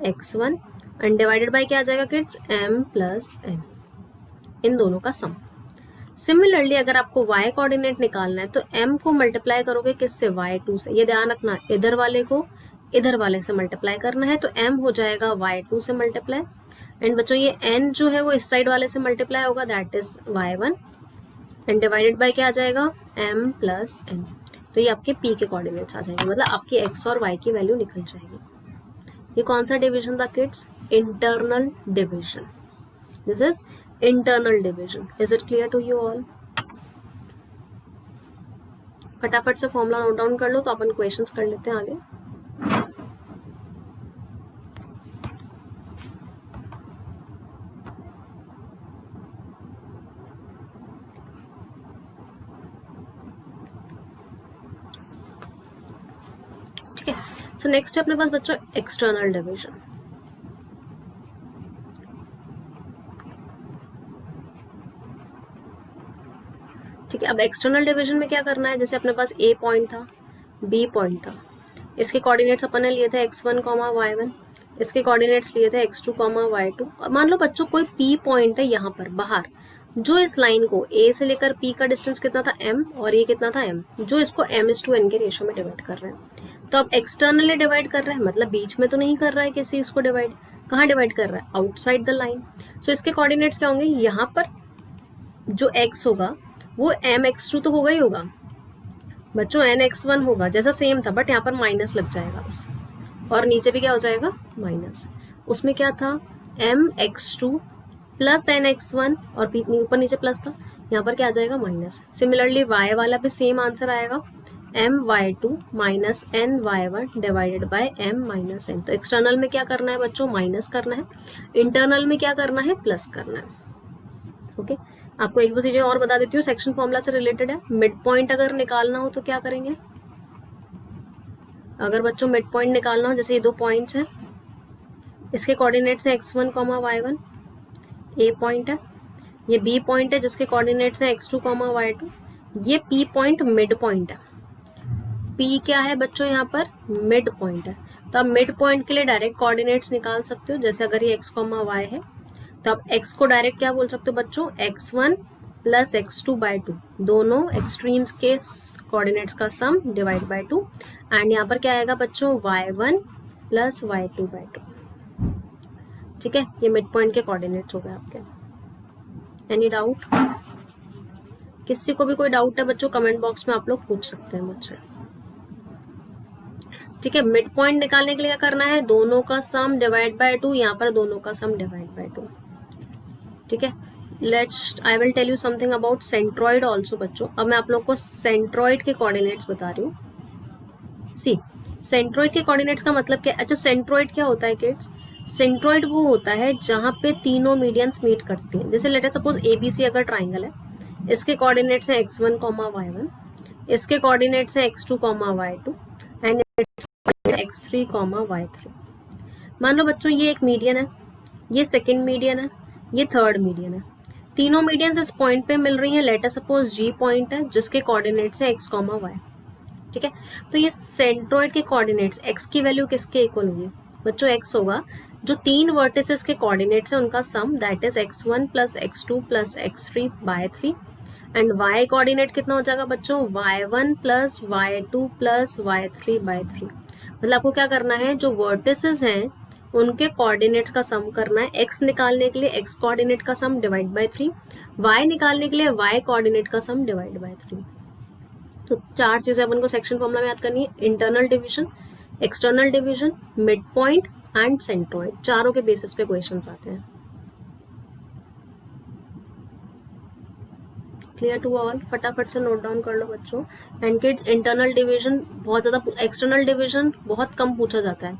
S1: x1 and divided by क्या आ जाएगा किड्स? m प्लस n, इन दोनों का सम। सिमिलरली अगर आपको y कोऑर्डिनेट निकालना है तो m को मल्टीप्लाई करोगे किससे? y2 से। ये ध्यान रखना, इधर वाले को इधर वाले से मल्टीप्लाई करना है, तो m हो जाएगा y2 से मल्टीप्लाई एंड बच्चों ये n जो है वो इस साइड वाले से मल्टीप्लाई होगा, that is y1 and divided by क्या आ जाएगा? m plus n। तो ये आपके p के कोऑर्डिनेट्स आ जाएंगे, मतलब आपकी x और y की वैल्यू निकल जाएगी। ये कौन सा डिवीजन था kids? Internal division. This is internal division. Is it clear to you all? फटाफट से फॉर्मूला नोट डाउन कर लो तो अपन क्वेश्चंस कर लेते हैं आगे। ठीक है, सो नेक्स्ट है अपने पास बच्चों एक्सटर्नल डिवीजन। ठीक है, अब एक्सटर्नल डिवीजन में क्या करना है? जैसे अपने पास a पॉइंट था, b पॉइंट था, इसके कोऑर्डिनेट्स अपन ने लिए थे x1, y1, इसके कोऑर्डिनेट्स लिए थे x2, y2। और मान लो बच्चों कोई p पॉइंट है यहाँ पर बाहर, जो इस लाइन को a से लेकर p का डिस्टेंस कितना था m और ये कितना था m, जो इसको m/n के रेशियो में डिवाइड कर रहे हैं। तो अब एक्सटर्नली डिवाइड कर रहा है, मतलब बीच में तो नहीं कर रहा है किसी इसको डिवाइड, कहाँ डिवाइड कर रहा है? Outside the line. सो इसके कोऑर्डिनेट्स क्या होंगे? यहाँ पर जो x होगा वो mx2 तो होगा ही होगा, बच्चों nx1 होगा, जैसा सेम था बट यहाँ पर माइनस लग जाएगा बस, और नीचे भी क्या हो जाएगा माइनस। उसमें क्या था mx2 प्लस nx1 और ऊपर नीचे प्लस था, यहाँ पर क्या आ जाएगा माइनस। सिमिलरली y वाला भी सेम आंसर आएगा, my2 minus ny1 divided by m minus n। तो एक्सटर्नल में क्या करना है बच्चों माइनस करना है, इंटरनल में क्या करना है प्लस करना है। ओके आपको एक दो चीजें और बता देती हूँ, सेक्शन फॉर्मूला से रिलेटेड है। मिड पॉइंट अगर निकालना हो तो क्या करेंगे, अगर बच्चों मिड पॉइंट निकालना हो, जैसे ये दो पॉइंट्स हैं, इसके कोऑर्डिनेट्स हैं x1, y1, ए पॉइंट है, ये बी पॉइंट है जिसके कोऑर्डिनेट्स हैं x2, y2, ये p पॉइंट मिड पॉइंट है। p क्या है बच्चों यहाँ पर मिड पॉइंट है, तो आप मिड पॉइंट के लिए डायरेक्ट कोऑर्डिनेट्स निकाल सकते हो। जैसे अगर ये x, y है तो आप x को डायरेक्ट क्या बोल सकते हो बच्चों x1 प्लस x2/2, दोनों एक्सट्रीम्स के कोऑर्डिनेट्स का सम डिवाइड बाय 2, एंड यहाँ पर क्या आएगा बच्चों y1 प्लस y2/2। ठीक है, ये मिड पॉइंट के कोऑर्डिनेट्स हो गए आपके। एनी डाउट, किसी को भी कोई डाउट है बच्चों कमेंट बॉक्स में आप लोग पूछ सकते हैं मुझसे। ठीक है, मिड पॉइंट निकालने के लिए क्या करना है, दोनों का सम डिवाइड बाय 2, यहाँ पर दोनों का सम डिवाइड बाय 2। ठीक है, let's I will tell you something about centroid also बच्चों। अब मैं आप लोग को सेंट्रॉइड के कोऑर्डिनेट्स बता रही हूँ। सी सेंट्रॉइड के कोऑर्डिनेट्स का मतलब क्या, अच्छा सेंट्रॉइड क्या होता है किड्स, सेंट्रॉइड वो होता है जहां पे तीनों मीडियंस मीट करती हैं। जैसे लेट अस सपोज ABC अगर ट्राइंगल है, इसके कोऑर्डिनेट्स हैं x1, y1, इसके कोऑर्डिनेट्स हैं x2, y2 and x3, y3। मान लो बच्चों ये एक मीडियन है, ये सेकंड मीडियन है, ये थर्ड मीडियन है, तीनों मीडियंस इस पॉइंट पे मिल रही हैं। Late us suppose G point है जिसके कोऑर्डिनेट्स हैं x, y। ठीक है, तो ये सेंट्रॉइड के कोऑर्डिनेट्स x की वैल्यू किसके इक्वल होगी बच्चों, x होगा जो तीन वर्टिसेस के कोऑर्डिनेट्स हैं उनका sum, that is x1 plus x2 plus x3/3, and y coordinate कितना हो जाएगा बच्चों, y1 plus y2 plus y3/3। मतलब आपको क्या करना है, जो वर्टिसेस हैं उनके कोऑर्डिनेट्स का सम करना है। x निकालने के लिए x कोऑर्डिनेट का सम डिवाइड बाय 3, y निकालने के लिए y कोऑर्डिनेट का सम डिवाइड बाय 3। तो चार चीजें अपन को सेक्शन फॉर्मूला में याद करनी है, internal division, external division, mid point and centroid, चारों के बेसिस पे क्वेश्चंस आते हैं। क्लियर टू ऑल, फटाफट से नोट डाउन कर लो बच्चों। एंड किड्स इंटरनल डिवीजन बहुत ज्यादा, एक्सटर्नल डिवीजन बहुत कम पूछा जाता है,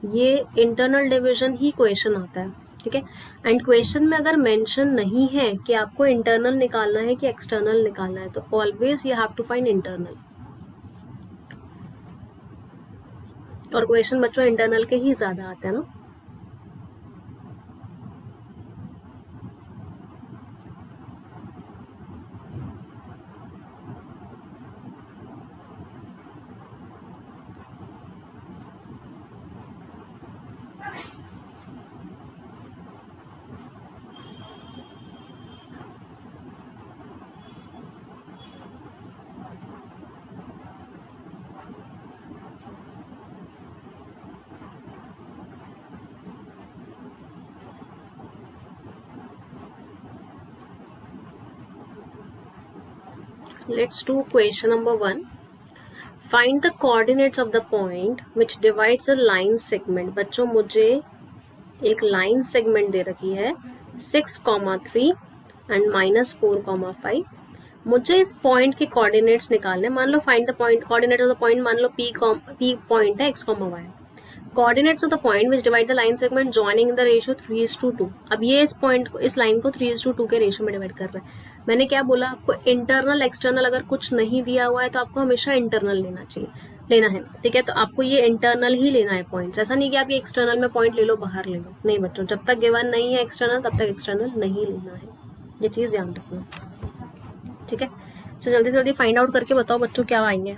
S1: ये इंटरनल डिवीजन ही क्वेश्चन आता है। ठीक है, एंड क्वेश्चन में अगर मेंशन नहीं है कि आपको इंटरनल निकालना है कि एक्सटर्नल निकालना है, तो always you have to find internal. और क्वेश्चन बच्चों इंटरनल के ही ज्यादा आते हैं ना। Let's do question number 1. Find the coordinates of the point which divides a line segment. बच्चों मुझे एक लाइन सेगमेंट दे रखी है 6,3 एंड -4,5। मुझे इस पॉइंट के कोऑर्डिनेट्स निकालने। मान लो find the point coordinate of the point, मान लो P पॉइंट है x, y। Coordinates of the point which divide the line segment joining in the ratio 3:2। अब ये इस पॉइंट को, इस लाइन को 3:2 के रेशियो में डिवाइड कर रहा है। मैंने क्या बोला आपको, इंटरनल एक्सटर्नल अगर कुछ नहीं दिया हुआ है तो आपको हमेशा इंटरनल लेना है। ठीक है, तो आपको ये इंटरनल ही लेना है पॉइंट्स, ऐसा नहीं कि आप ये एक्सटर्नल में पॉइंट ले लो बाहर ले लो, नहीं बच्चों, जब तक गिवन नहीं है एक्सटर्नल तब तक एक्सटर्नल नहीं लेना है, ये चीज ध्यान रखना। ठीक है, तो जल्दी से जल्दी फाइंड आउट करके बताओ बच्चों क्या आएंगे।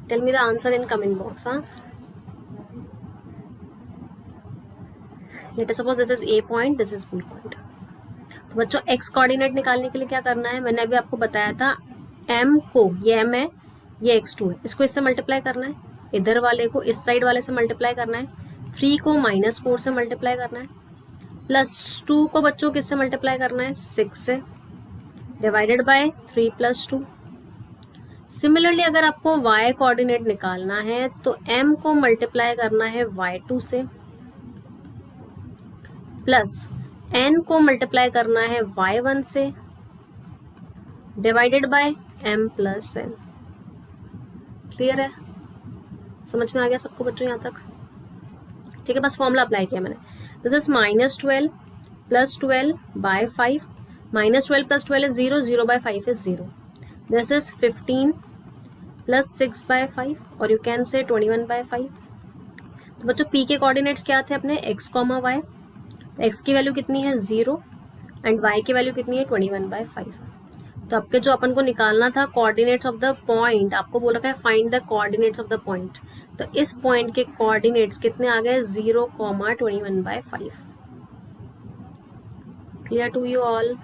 S1: Tell me the answer in comment box. हाँ, let us suppose this is A point, this is B point. तो बच्चों x कोऑर्डिनेट निकालने के लिए क्या करना है, मैंने अभी आपको बताया था, m को, ये m है, ये x2 है, इसको इससे मल्टीप्लाई करना है, इधर वाले को इस साइड वाले से मल्टीप्लाई करना है, 3 को -4 से मल्टीप्लाई करना है, +2 को बच्चों किससे मल्टीप्लाई करना है, 6 से, डिवाइडेड बाय 3 + 2। सिमिलरली अगर आपको y कोऑर्डिनेट निकालना है तो m को मल्टीप्लाई करना है y2 से, प्लस n को मल्टीप्लाई करना है y1 से, divided by m plus n। Clear है? समझ में आ गया सबको बच्चों यहाँ तक? ठीक है, बस फॉर्मूला अप्लाई किया मैंने। This is -12 plus 12 by 5, -12 plus 12 is 0, 0 by 5 is 0। This is 15 plus 6 by 5 और यू कैन से 21 बाय 5। तो बच्चों p के कोऑर्डिनेट्स क्या थे अपने, x, y। x की वैल्यू कितनी है 0 एंड y की वैल्यू कितनी है 21 बाय 5। तो आपके जो अपन को निकालना था कोऑर्डिनेट्स ऑफ द पॉइंट, आपको बोला है find the coordinates of the point. तो इस पॉइंट के कोऑर्डिनेट्स कितने आ गए 0, 21 by 5। Clear to you all?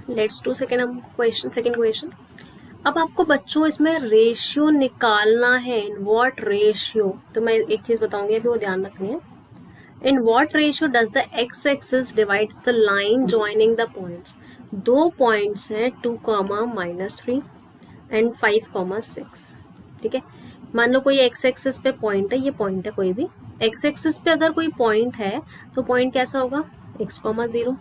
S1: Let's do second question. अब आपको बच्चों इसमें रेशियो निकालना है। In what ratio? तो मैं एक चीज बताऊंगी अभी, वो ध्यान रखनी है। In what ratio does the x axis divides the line joining the points? दो पॉइंट्स हैं 2, -3 एंड 5, 6। ठीक है, मान लो कोई एक्स एक्सिस पे पॉइंट है, ये पॉइंट है कोई भी एक्स एक्सिस पे अगर कोई पॉइंट है तो पॉइंट कैसा होगा x, 0।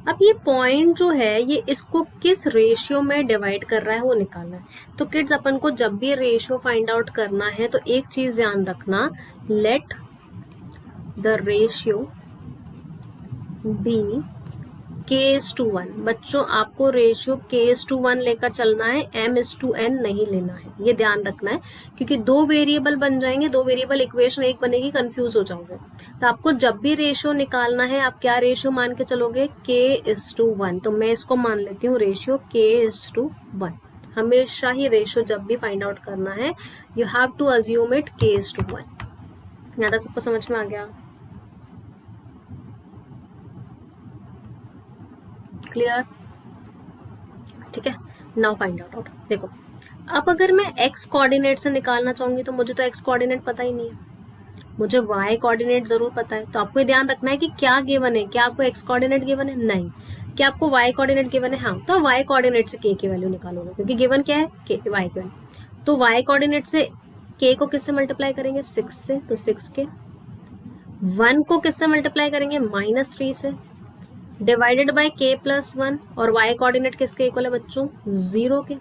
S1: अब ये पॉइंट जो है ये इसको किस रेशियो में डिवाइड कर रहा है वो निकालना है। तो किड्स अपन को जब भी रेशियो फाइंड आउट करना है तो एक चीज ध्यान रखना, let the ratio B k:1। बच्चों आपको रेशियो k:1 लेकर चलना है, m:n नहीं लेना है, ये ध्यान रखना है, क्योंकि दो वेरिएबल बन जाएंगे, दो वेरिएबल इक्वेशन एक बनेगी, कंफ्यूज हो जाओगे। तो आपको जब भी रेशियो निकालना है आप क्या रेशियो मान के चलोगे, k:1। तो मैं इसको मान लेती हूँ रेशियो k:1। हमेशा ही रेशियो जब भी फाइंड आउट करना है you have to assume it k:1। यहाँ तक सबको समझ में आ गया? क्लियर? ठीक है, नाउ फाइंड आउट। देखो, अब अगर मैं x कोऑर्डिनेट से निकालना चाहूंगी तो मुझे तो x कोऑर्डिनेट पता ही नहीं है, मुझे y कोऑर्डिनेट जरूर पता है। तो आपको ये ध्यान रखना है कि क्या गिवन है, क्या आपको x कोऑर्डिनेट गिवन है, नहीं, क्या आपको y कोऑर्डिनेट गिवन है, हाँ, तो y कोऑर्डिनेट से k की वैल्यू निकालोगे, क्योंकि गिवन क्या है k, y की वैल्यू। तो y कोऑर्डिनेट से k को किससे मल्टीप्लाई करेंगे, 6 से, तो 6 के। 1 को किससे मल्टीप्लाई करेंगे, -3 से, डिवाइडेड बाय k+1। और y कोऑर्डिनेट किसके इक्वल है बच्चों, 0 के।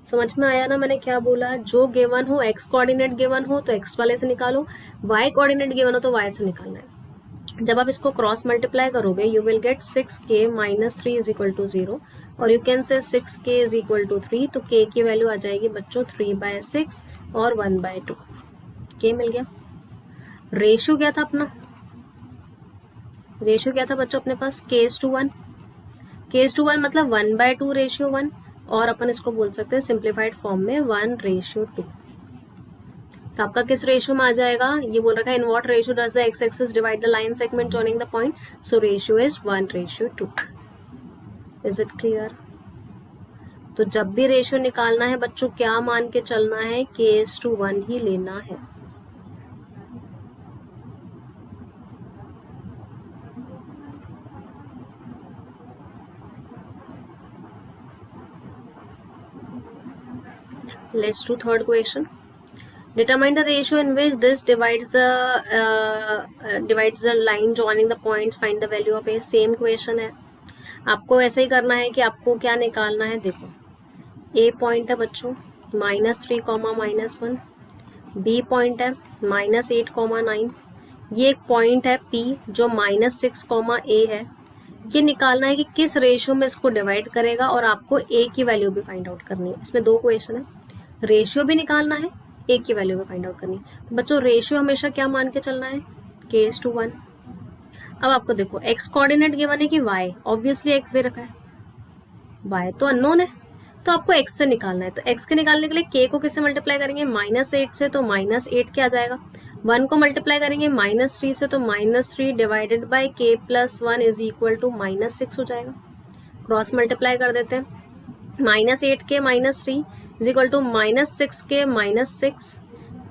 S1: समझ में आया ना मैंने क्या बोला? जो गिवन हो, x कोऑर्डिनेट गिवन हो तो x वाले से निकालो, y कोऑर्डिनेट गिवन हो तो y से निकालना है। जब आप इसको क्रॉस मल्टीप्लाई करोगे यू विल गेट 6k - 3 = 0 और यू कैन से 6k = 3। तो k की वैल्यू आ जाएगी बच्चों 3/6 और 1/2। k मिल गया। रेशियो क्या था अपना, रेशियो क्या था बच्चों अपने पास, k:1। k:1 मतलब 1/2 रेशियो 1, और अपन इसको बोल सकते हैं सिंप्लीफाइड फॉर्म में 1:2। तो आपका किस रेशियो में आ जाएगा, ये बोल रखा है in what ratio does the x axis divide the line segment joining the point? So ratio is 1:2। Is it clear? तो जब भी रेशियो निकालना है बच्चों क्या मान के चलना है, k:1 ही लेना है। Let's do third question. Determine the ratio in which this divides the line joining the points. Find the value of a. Same question है, आपको ऐसे ही करना है कि आपको क्या निकालना है। देखो, a पॉइंट है बच्चों -3, -1, b पॉइंट है -8, -9, ये एक पॉइंट है p जो -6, a है। ये निकालना है कि किस रेशियो में इसको डिवाइड करेगा और आपको a की वैल्यू भी फाइंड आउट करनी है। इसमें दो क्वेश्चन है, रेशियो भी निकालना है, एक की वैल्यू भी फाइंड आउट करनी है। तो बच्चों रेशियो हमेशा क्या मान के चलना है, k:1। अब आपको देखो x कोऑर्डिनेट गिवन है कि y, ऑब्वियसली x दे रखा है, y तो अननोन है, तो आपको x से निकालना है। तो x के निकालने के लिए k को किससे मल्टीप्लाई करेंगे, -8 से, तो -8 क्या आ जाएगा। 1 को मल्टीप्लाई करेंगे -3 से, तो -3 डिवाइडेड बाय k+1 = -6 हो जाएगा। क्रॉस मल्टीप्लाई कर देते हैं, -8k -3 is equal to -6k -6।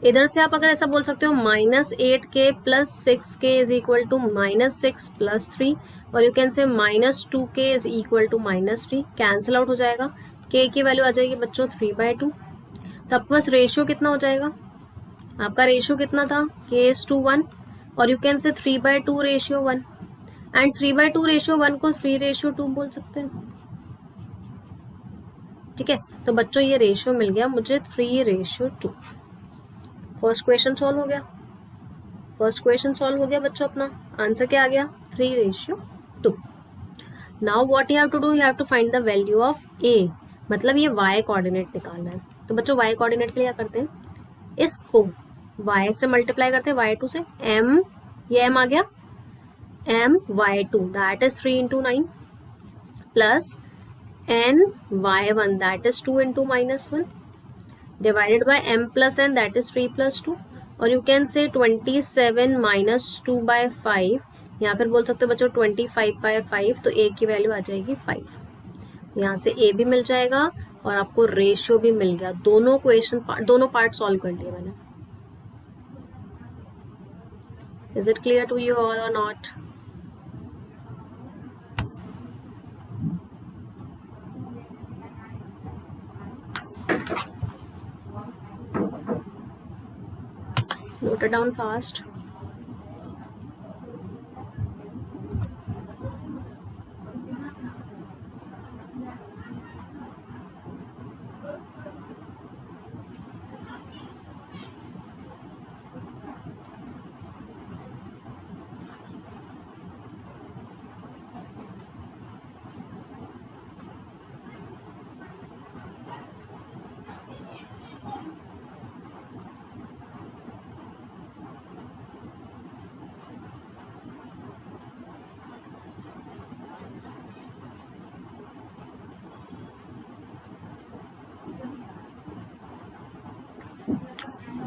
S1: इधर से आप अगर ऐसा बोल सकते हो -8k + 6k is equal to -6 + 3, और you can say -2k is equal to -3। Cancel out हो जाएगा, k की वैल्यू आ जाएगी बच्चों 3/2। तो आपके पास रेशियो कितना हो जाएगा, आपका रेशियो कितना था, k:1, और यू कैन से 3/2 रेशियो 1, एंड 3/2 रेशियो 1 को 3:2 बोल सकते हैं। ठीक है, तो बच्चों ये रेशियो मिल गया मुझे 3:2। फर्स्ट क्वेश्चन सॉल्व हो गया, फर्स्ट क्वेश्चन सॉल्व हो गया बच्चों। अपना आंसर क्या आ गया, 3:2। Now what you have to do, you have to find the value of a, मतलब ये y कोऑर्डिनेट निकालना है। तो बच्चों y कोऑर्डिनेट के लिए क्या करते हैं, इसको y से मल्टीप्लाई करते हैं, y2 से, m, ये m आ गया, my2 that is 3 × 9 plus ny1 that is 2 × -1 divided by m + n that is 3 + 2, और यू कैन से 27 - 2/5, या फिर बोल सकते हो बच्चों 25/5। तो a की वैल्यू आ जाएगी 5। यहाँ से a भी मिल जाएगा और आपको रेशियो भी मिल गया। दोनों क्वेश्चन दोनों पार्ट सॉल्व कर लिए मैंने। Is it clear to you all और not? Note it down fast.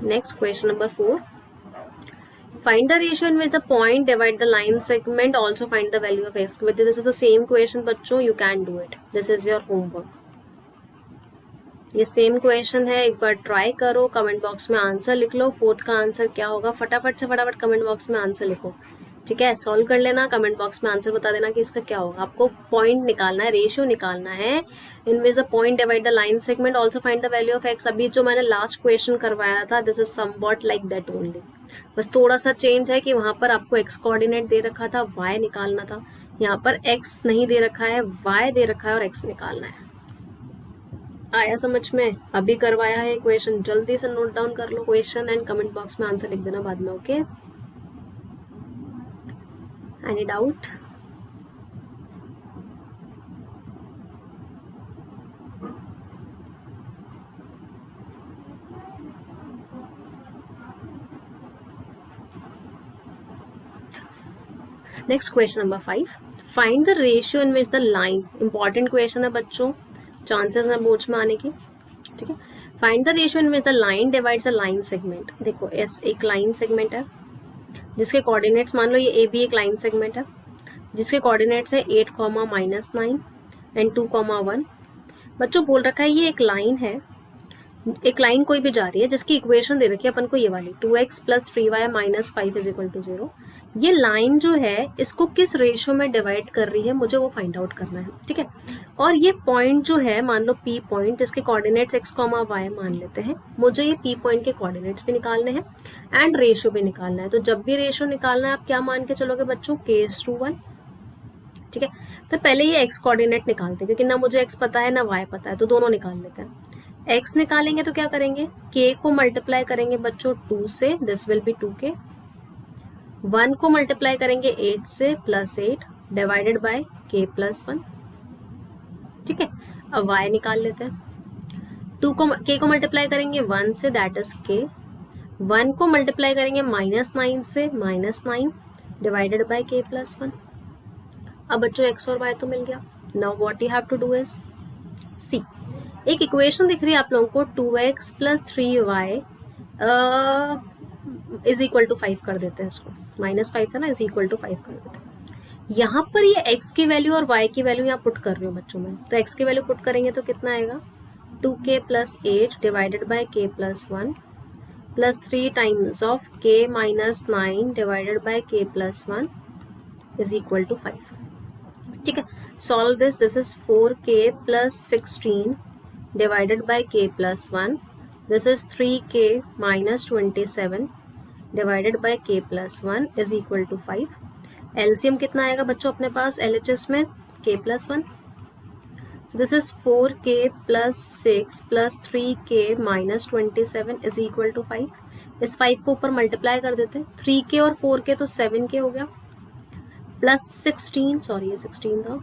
S1: Next, question number 4. Find the ratio in which the point divide the line segment. Also find the value of x. This is the same question बच्चों, you can do it. This is your homework. ये same question है, एक बार try करो, comment box में answer लिख लो। Fourth का answer क्या होगा, फटाफट कमेंट बॉक्स में आंसर लिखो। ठीक है, सॉल्व कर लेना, कमेंट बॉक्स में आंसर बता देना कि इसका क्या होगा। आपको पॉइंट निकालना है, रेशियो निकालना है, in which the point divide the line segment, also find the value of x. अभी जो मैंने लास्ट क्वेश्चन करवाया था, this is somewhat like that only, बस थोड़ा सा चेंज है कि वहां पर आपको एक्स कोऑर्डिनेट दे रखा था, वाई निकालना था। यहाँ पर एक्स नहीं दे रखा है, वाई दे रखा है और एक्स निकालना है। आया समझ में? अभी करवाया है क्वेश्चन, जल्दी से नोट डाउन कर लो क्वेश्चन एंड कमेंट बॉक्स में आंसर लिख देना बाद में। Okay, any doubt? Next question number 5, find the ratio in which the line, important question है बच्चों, चांसेस है बोर्ड्स में आने की। ठीक है, find the ratio in which the line divides a line segment. देखो एस एक लाइन सेगमेंट है जिसके कोऑर्डिनेट्स, मान लो ये ए भी एक लाइन सेगमेंट है जिसके कोऑर्डिनेट्स है 8, -9 एंड 2, 1। बच्चों बोल रखा है ये एक लाइन है, एक लाइन कोई भी जा रही है जिसकी इक्वेशन दे रखी है अपन को ये वाली 2x + 3y - 5 = 0। ये लाइन जो है इसको किस रेशियो में डिवाइड कर रही है, मुझे वो फाइंड आउट करना है। ठीक है, और ये पॉइंट जो है, मान लो P पॉइंट, जिसके कोऑर्डिनेट्स x, y मान लेते हैं, मुझे ये P पॉइंट के कोऑर्डिनेट्स भी निकालने हैं एंड रेशियो भी निकालना है। तो जब भी रेशियो निकालना है आप क्या मान के चलोगे बच्चों, k:1। ठीक है, तो पहले ये x कोऑर्डिनेट निकालते हैं क्योंकि ना मुझे x पता है ना y पता है, तो दोनों निकाल लेते हैं। x निकालेंगे तो क्या करेंगे, k को मल्टीप्लाई करेंगे बच्चों 2 से, दिस विल बी 2k। 1 को मल्टीप्लाई करेंगे 8 से, +8 डिवाइडेड बाय k + 1। ठीक है, अब y निकाल लेते हैं। k को मल्टीप्लाई करेंगे 1 से, दैट इज k। 1 को मल्टीप्लाई करेंगे -9 से, -9 डिवाइडेड बाय k + 1। अब बच्चों x और y तो मिल गया। Now what you have to do is see, एक इक्वेशन दिख रही है आप लोगों को, 2x + 3y = 5 कर देते हैं इसको, -5 था ना, = 5 कर देते हैं। यहाँ पर ये x की वैल्यू और y की वैल्यू यहाँ पुट कर रही हूँ बच्चों में, तो x की वैल्यू पुट करेंगे तो कितना आएगा 2k plus 8 divided by k plus 1 plus 3 times of k minus 9 divided by k plus 1 is equal to 5. ठीक है, solve this. This is 4k plus 16 divided by k plus 1. This is 3k minus 27 divided by k plus 1 is equal to 5. LCM कितना आएगा बच्चों अपने पास LHS में k plus 1. So this is 4k plus 6 plus 3k minus 27 is equal to 5. इस 5 को ऊपर multiply कर देते हैं, 3k और 4k तो 7k हो गया, प्लस 16, सॉरी ये 16 था,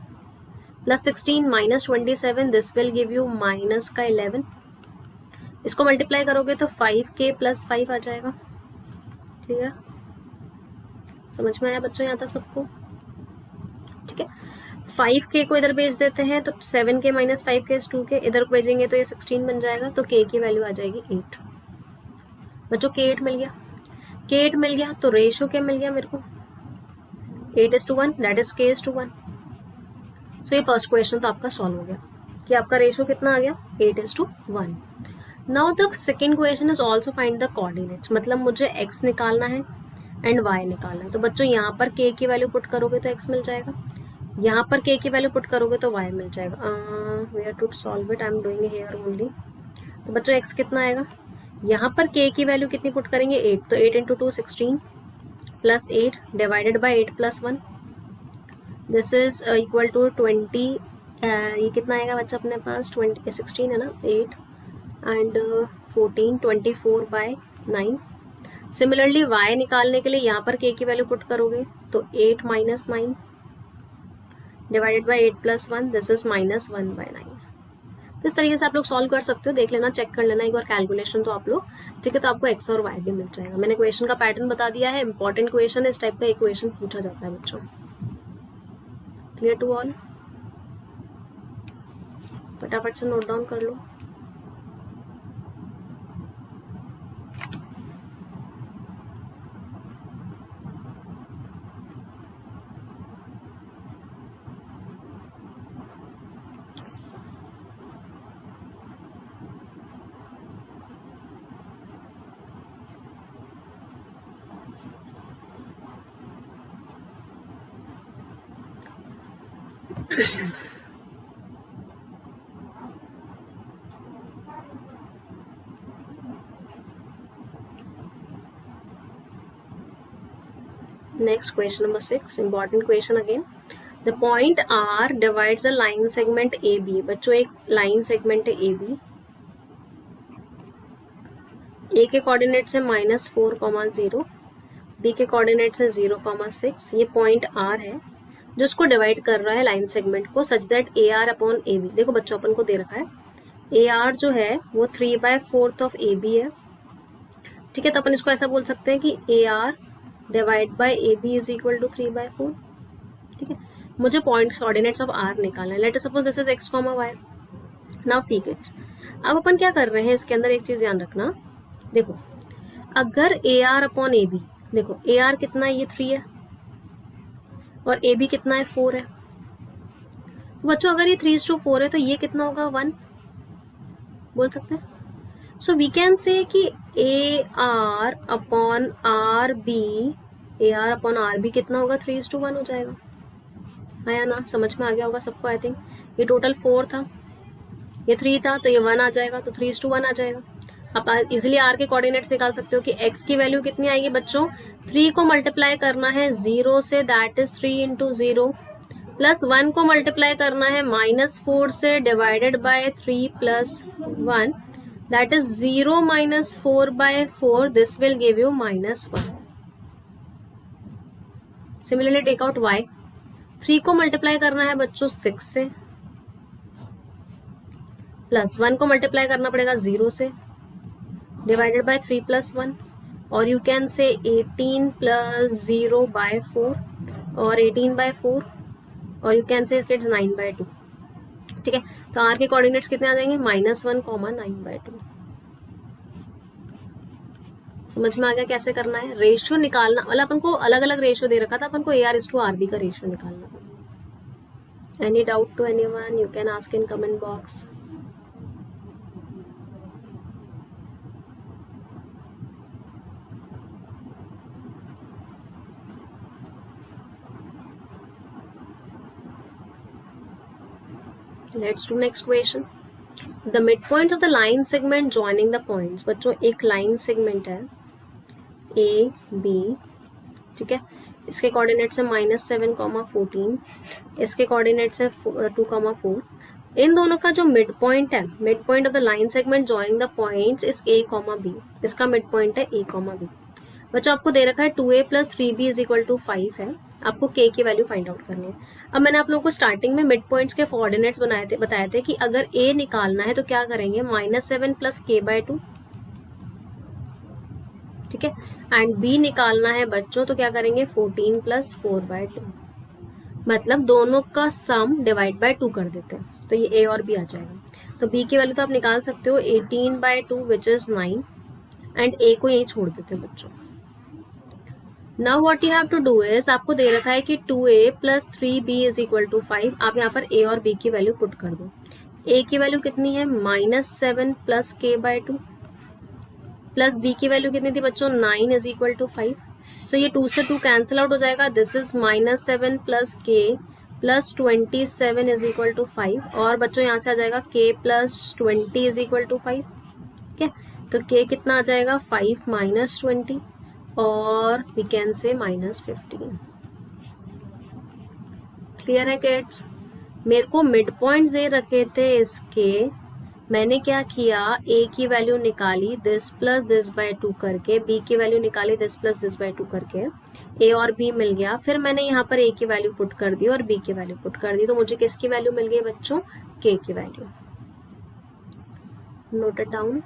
S1: plus 16 minus 27, this will give you minus का 11. इसको मल्टीप्लाई करोगे तो 5k प्लस 5 आ जाएगा. क्लियर, समझ में आया बच्चों यहाँ तक सबको? ठीक है, 5k को इधर भेज देते हैं तो 7k minus 5k is 2k, इधर को भेजेंगे तो ये 16 बन जाएगा, तो k की वैल्यू आ जाएगी 8. बच्चों k 8 मिल गया, k 8 मिल गया तो रेशो क्या मिल गया मेरे को 8:1, दैट इज k 1. सो ये फर्स्ट क्वेश्चन तो आपका सॉल्व हो गया कि आपका रेशो कितना आ गया 8:1. Now the second question is also find the coordinates, मतलब मुझे x निकालना है एंड y निकालना है. तो बच्चों यहाँ पर k की वैल्यू पुट करोगे तो x मिल जाएगा, यहाँ पर k की वैल्यू पुट करोगे तो y मिल जाएगा. We are to solve it, I am doing here only. तो बच्चों x कितना आएगा, यहाँ पर k की वैल्यू कितनी पुट करेंगे 8, तो 8 into 2 16 plus 8 divided by 8 plus 1, this is equal to 20. ये कितना आएगा बच्चा अपने पास 16 है ना, 8 एंड 14 24 बाय 9. सिमिलरली y निकालने के लिए यहाँ पर k की वैल्यू पुट करोगे तो 8 minus 9 divided by 8 plus 1, this is minus 1 by 9. तो इस तरीके से आप लोग सॉल्व कर सकते हो, देख लेना, चेक कर लेना एक बार कैलकुलेशन तो आप लोग. ठीक है, तो आपको x और y भी मिल जाएगा. मैंने क्वेश्चन का पैटर्न बता दिया है, इंपॉर्टेंट क्वेश्चन है, इस टाइप का एक क्वेश्चन पूछा जाता है बच्चों. Clear to all? फटाफट से नोट डाउन कर लो. Next, question number 6, important question again. The point R divides a line segment AB. बच्चों एक लाइन सेगमेंट है AB, A के कोऑर्डिनेट्स है -4,0, B के कोऑर्डिनेट्स है 0,6. ये पॉइंट R है जो उसको डिवाइड कर रहा है लाइन सेगमेंट को such that AR upon AB. देखो बच्चों अपन को दे रखा है AR जो है वो 3/4 ऑफ AB है. ठीक है, तो अपन इसको ऐसा बोल सकते हैं कि AR divide by AB is equal to 3/4. ठीक है, मुझे पॉइंट कोऑर्डिनेट्स ऑफ R निकालना है. Late us suppose this is x, y. Now see kids, अब अपन क्या कर रहे हैं, इसके अंदर एक चीज ध्यान रखना. देखो अगर AR अपॉन AB, देखो AR कितना है, ये 3 है और AB कितना है 4 है. तो बच्चों अगर ये 3:4 है तो ये कितना होगा 1 बोल सकते हैं. सो वी कैन से कि AR अपॉन RB कितना होगा 3:1 हो जाएगा. आया ना, समझ में आ गया होगा सबको. आई थिंक ये टोटल 4 था, ये 3 था, तो ये 1 आ जाएगा, तो 3:1 आ जाएगा. आप इजिली R के कोऑर्डिनेट्स निकाल सकते हो कि x की वैल्यू कितनी आएगी बच्चों, 3 को मल्टीप्लाई करना है 0 से, दैट इज 3 इंटू 0, प्लस 1 को मल्टीप्लाई करना है -4 से divided by 3 plus 1, that is 0 minus 4/4, this will give you -1. Similarly take out y, 3 को मल्टीप्लाई करना है बच्चों 6 से, प्लस 1 को मल्टीप्लाई करना पड़ेगा 0 से डिवाइडेड बाय 3 प्लस 1, और यू कैन से 18 प्लस 0/4 और 18/4, और यू कैन से किड्स 9/2. ठीक है, तो R के कोऑर्डिनेट्स कितने आ जाएंगे -1, 9/2. समझ में आ गया कैसे करना है? रेशियो निकालना, मतलब अपन को अलग अलग रेशियो दे रखा था, अपन को AR/RB का रेशियो निकालना था। Any doubt to anyone? You can ask in comment box. Let's do next question. The midpoint of the line segment joining the points. बच्चों एक लाइन सेगमेंट है A B, ठीक है, इसके कोऑर्डिनेट्स है -7, 14, इसके कोऑर्डिनेट्स है 2, 4। इन दोनों का जो मिड पॉइंट है, mid point of the line segment joining the points is A, B। इसका मिड पॉइंट है A, B। बच्चों आपको दे रखा है 2A + 3B = 5 है, आपको K की वैल्यू फाइंड आउट करनी है। अब मैंने आप लोगों को स्टार्टिंग में मिड पॉइंट्स के कोऑर्डिनेट्स बताए थे कि अगर A निकालना है तो क्या करेंगे, -7 + K/2, ठीक है, एंड B निकालना है बच्चों तो क्या करेंगे, 14 + 4/2, मतलब दोनों का सम डिवाइड बाय 2 कर देते हैं, तो ये A और B आ जाएगा। तो B की वैल्यू तो आप निकाल सकते हो 18/2 विच इज 9, एंड A को यही छोड़ देते हैं बच्चों। Now what you have to do is, आपको दे रखा है कि 2A + 3B = 5। आप यहाँ पर A और B की वैल्यू पुट कर दो। A की वैल्यू कितनी है, -7 + K/2, प्लस B की वैल्यू कितनी थी बच्चों, 9 = 5। सो ये 2 से 2 कैंसिल आउट हो जाएगा। दिस इज -7 + K + 27 = 5, और बच्चों यहाँ से आ जाएगा K + 20 = 5, ठीक है। तो K कितना आ जाएगा, 5 - 20, और वी कैन से -15। क्लियर है किड्स? मेरे को मिड पॉइंट्स दे रखे थे इसके, मैंने क्या किया, A की वैल्यू निकाली दिस प्लस दिस बाय 2 करके, B की वैल्यू निकाली दिस प्लस दिस बाय 2 करके, A और B मिल गया। फिर मैंने यहाँ पर A की वैल्यू पुट कर दी और B की वैल्यू पुट कर दी, तो मुझे किसकी वैल्यू मिल गई बच्चों, K की वैल्यू। Note it down.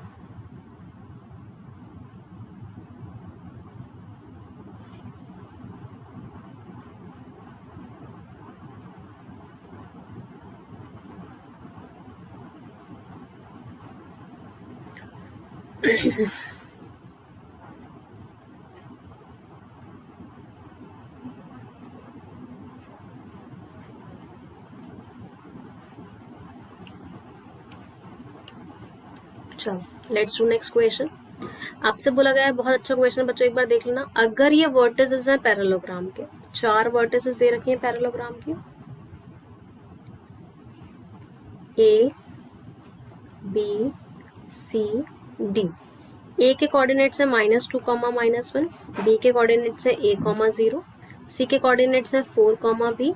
S1: चलो लेट्स डू नेक्स्ट क्वेश्चन। आपसे बोला गया है, बहुत अच्छा क्वेश्चन बच्चों, एक बार देख लेना। अगर ये वर्टिसेस हैं पैरेललोग्राम के, 4 वर्टिसेस दे रखे हैं पैरेललोग्राम के, A B C D। A के कोऑर्डिनेट्स है -2, -1, B के कोऑर्डिनेट्स है A, 0, C के कोऑर्डिनेट्स है 4, B,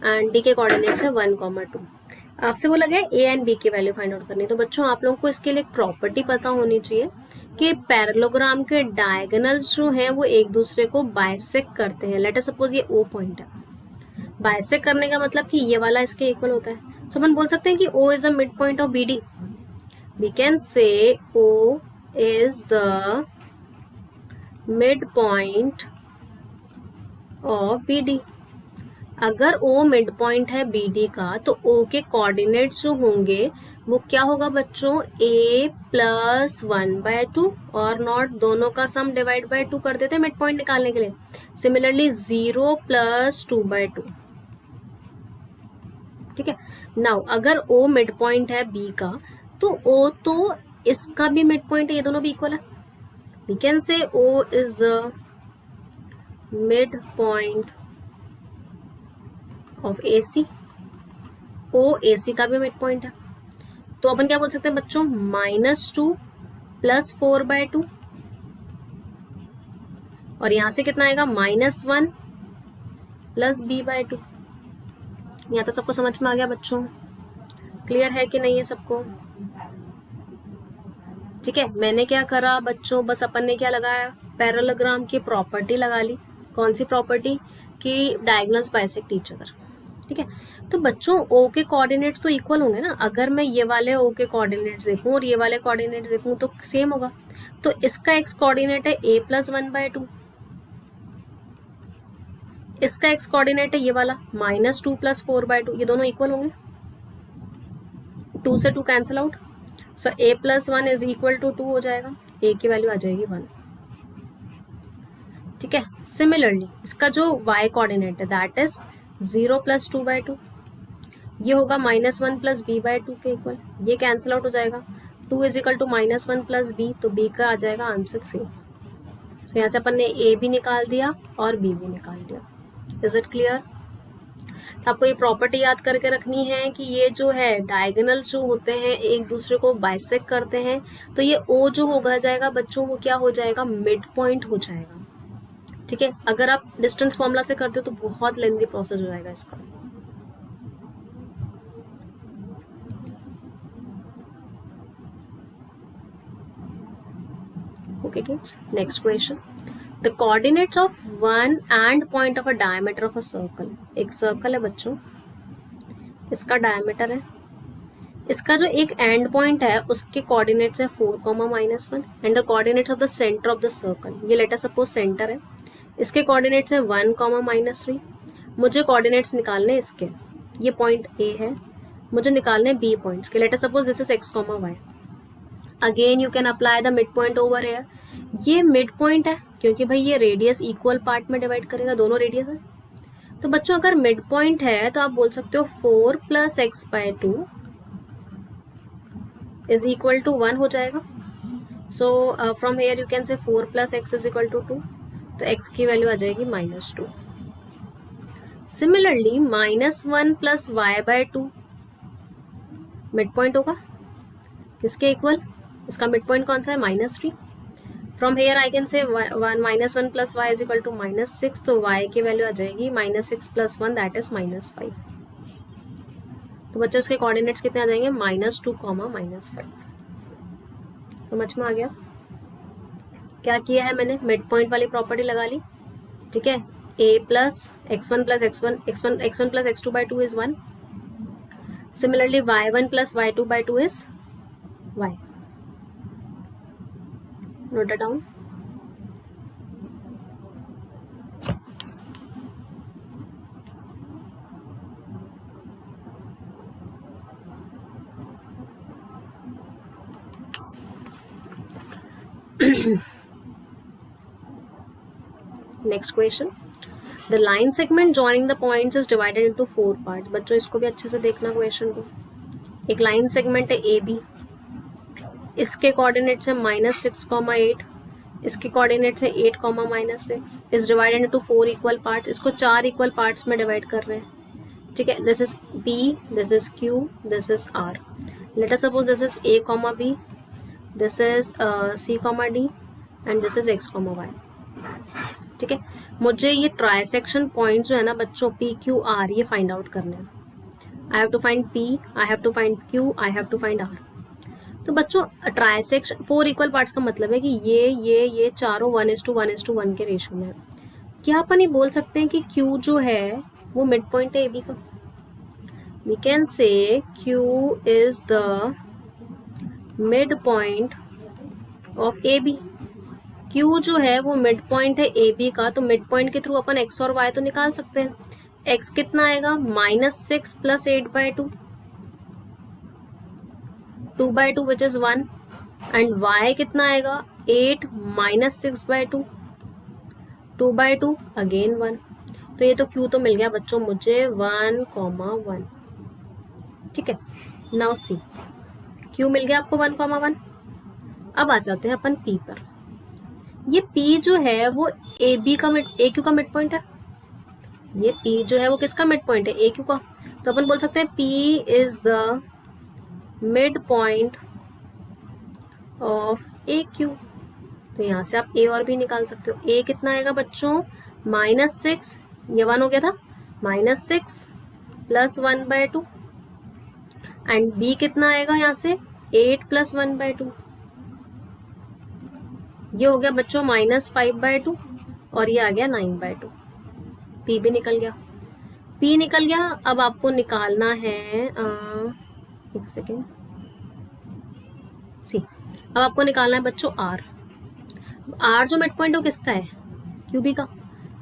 S1: एंड D के कोऑर्डिनेट्स है 1, 2। आपसे बोला गया A एंड B की वैल्यू फाइंड आउट करनी है। तो बच्चों आप लोगों को इसके लिए एक प्रॉपर्टी पता होनी चाहिए कि पैरेललोग्राम के डायगोनल्स जो हैं वो एक दूसरे को बाइसेक्ट करते हैं। लेट अस सपोज ये O पॉइंट है, बाइसेक्ट करने का मतलब कि ये वाला इसके इक्वल होता है। सो अपन बोल सकते हैं कि O is the mid point of BD। We can say O is the midpoint of BD। अगर O मिड पॉइंट है BD का, तो O के कोऑर्डिनेट्स जो होंगे वो क्या होगा बच्चों, A + 1/2 और नॉट, दोनों का सम डिवाइड बाय 2 कर देते हैं मिड पॉइंट निकालने के लिए। सिमिलरली 0 + 2/2, ठीक है। नाउ अगर O मिड पॉइंट है B का, तो O तो इसका भी मिड पॉइंट है, ये दोनों भी इक्वल है। We can say O is the mid point of AC। O AC का भी मिड पॉइंट है, तो अपन क्या बोल सकते हैं बच्चों, -2 + 4/2, और यहां से कितना आएगा, -1 + B/2। यहाँ तो सबको समझ में आ गया बच्चों? क्लियर है कि नहीं है सबको? ठीक है। मैंने क्या करा बच्चों, बस अपन ने क्या लगाया, पैरेललोग्राम की प्रॉपर्टी लगा ली। कौन सी प्रॉपर्टी, कि डायगोनल्स बाइसेक्ट ईच अदर, ठीक है। तो बच्चों O के कोऑर्डिनेट्स तो इक्वल होंगे ना। अगर मैं ये वाले O के कोऑर्डिनेट्स देखूं और ये वाले कोऑर्डिनेट्स देखूं तो सेम होगा। तो इसका x कोऑर्डिनेट है A + 1/2, इसका x कोऑर्डिनेट है ये वाला -2 + 4/2, ये दोनों इक्वल होंगे। 2 से 2 कैंसिल आउट, सो A + 1 = 2 हो जाएगा, A की वैल्यू आ जाएगी 1। ठीक है। सिमिलरली इसका जो y कोऑर्डिनेट है दैट इज 0 + 2/2, ये होगा -1 + b/2 के इक्वल, ये कैंसिल आउट हो जाएगा। 2 = -1 + b, तो b का आ जाएगा आंसर 3। तो यहाँ से अपन ने a भी निकाल दिया और b भी निकाल दिया। Is it clear? तो आपको ये प्रॉपर्टी याद करके रखनी है कि ये जो है डायगोनल्स जो होते हैं एक दूसरे को बाइसेक्ट करते हैं, तो ये o जो होगा जाएगा बच्चों वो क्या हो जाएगा, मिड पॉइंट हो जाएगा। ठीक है, अगर आप डिस्टेंस फॉर्मूला से करते हो तो बहुत लेंथी प्रोसेस हो जाएगा इसका। Okay kids, next question. The coordinates of one and point of a diameter of a circle. एक सर्कल है बच्चों, इसका डायमीटर है, इसका जो एक एंड पॉइंट है उसके कोऑर्डिनेट्स है 4, -1 and the coordinates of the centre of the circle, ये लेट अस सपोज सेंटर है, इसके कोऑर्डिनेट्स है 1, -3। मुझे कोऑर्डिनेट्स निकालने इसके, ये पॉइंट ए है, मुझे निकालने बी पॉइंट्स के, late us suppose this is x, y। Again you can apply the mid point over here. ये मिड पॉइंट है क्योंकि भाई ये रेडियस इक्वल पार्ट में डिवाइड करेगा, दोनों रेडियस है। तो बच्चों अगर मिड पॉइंट है तो आप बोल सकते हो 4 + x/2 इज इक्वल टू 1 हो जाएगा। So from here you can से 4 + x इज इक्वल टू 2, तो x की वैल्यू आ जाएगी -2। सिमिलरली -1 + y/2 मिड पॉइंट होगा किसके इक्वल, इसका मिड पॉइंट कौन सा है, -3। फ्रॉम हेयर आई कैन से -1 + y इज इक्वल टू -6, तो y की वैल्यू आ जाएगी -6 + 1 दैट इज -5। तो बच्चे उसके कोऑर्डिनेट्स कितने आ जाएंगे, -2, -5। समझ में आ गया क्या किया है मैंने, मिड पॉइंट वाली प्रॉपर्टी लगा ली। ठीक है, a + x1 + x1 + x2/2 is 1। Similarly y1 + y2/2 is y। Note it down. Next question. The line segment joining the points is divided into 4 parts. बच्चों इसको भी अच्छे से देखना क्वेश्चन को। एक लाइन सेगमेंट है AB, इसके कोऑर्डिनेट्स है -6, 8, इसके कोऑर्डिनेट्स है 8, -6, is divided into 4 equal parts. इसको 4 इक्वल पार्ट्स में डिवाइड कर रहे हैं। ठीक है, this is P, this is Q, this is R। Late us suppose this is A, B, this is C, D and this is X, Y। ठीक है, मुझे ये ट्राइसेक्शन पॉइंट जो है ना बच्चों P, Q, R ये फाइंड आउट करने हैं। I have to find P, I have to find Q, I have to find R। तो बच्चों ट्राइसेक्शन 4 इक्वल पार्ट्स का मतलब है कि ये चारों 1:1:1 के रेशियो में है। क्या अपन ये बोल सकते हैं कि Q जो है वो मिड पॉइंट है AB का? We can say Q is the mid point of AB। Q जो है वो मिड पॉइंट है AB का, तो मिड पॉइंट के थ्रू अपन x और y तो निकाल सकते हैं। x कितना आएगा, -6 + 8/2, 2/2 विच इज 1, एंड y कितना आएगा, 8 - 6/2, 2/2 अगेन 1। तो ये तो Q तो मिल गया बच्चों मुझे 1, 1। ठीक है, नाउ सी, Q मिल गया आपको 1, 1। अब आ जाते हैं अपन P पर। ये P जो है वो AB का AQ का मिड पॉइंट है। ये P जो है वो किसका मिड पॉइंट है, AQ का। तो अपन बोल सकते हैं P is the mid point of AQ। तो यहाँ से आप A और B निकाल सकते हो। A कितना आएगा बच्चों, -6, ये 1 हो गया था, -6 + 1/2, एंड B कितना आएगा यहाँ से, 8 + 1/2, ये हो गया बच्चों -5/2, और ये आ गया 9/2। P भी निकल गया, P निकल गया। अब आपको निकालना है एक सेकेंड सी, अब आपको निकालना है बच्चों R। R जो मिड पॉइंट हो किसका है, QB का।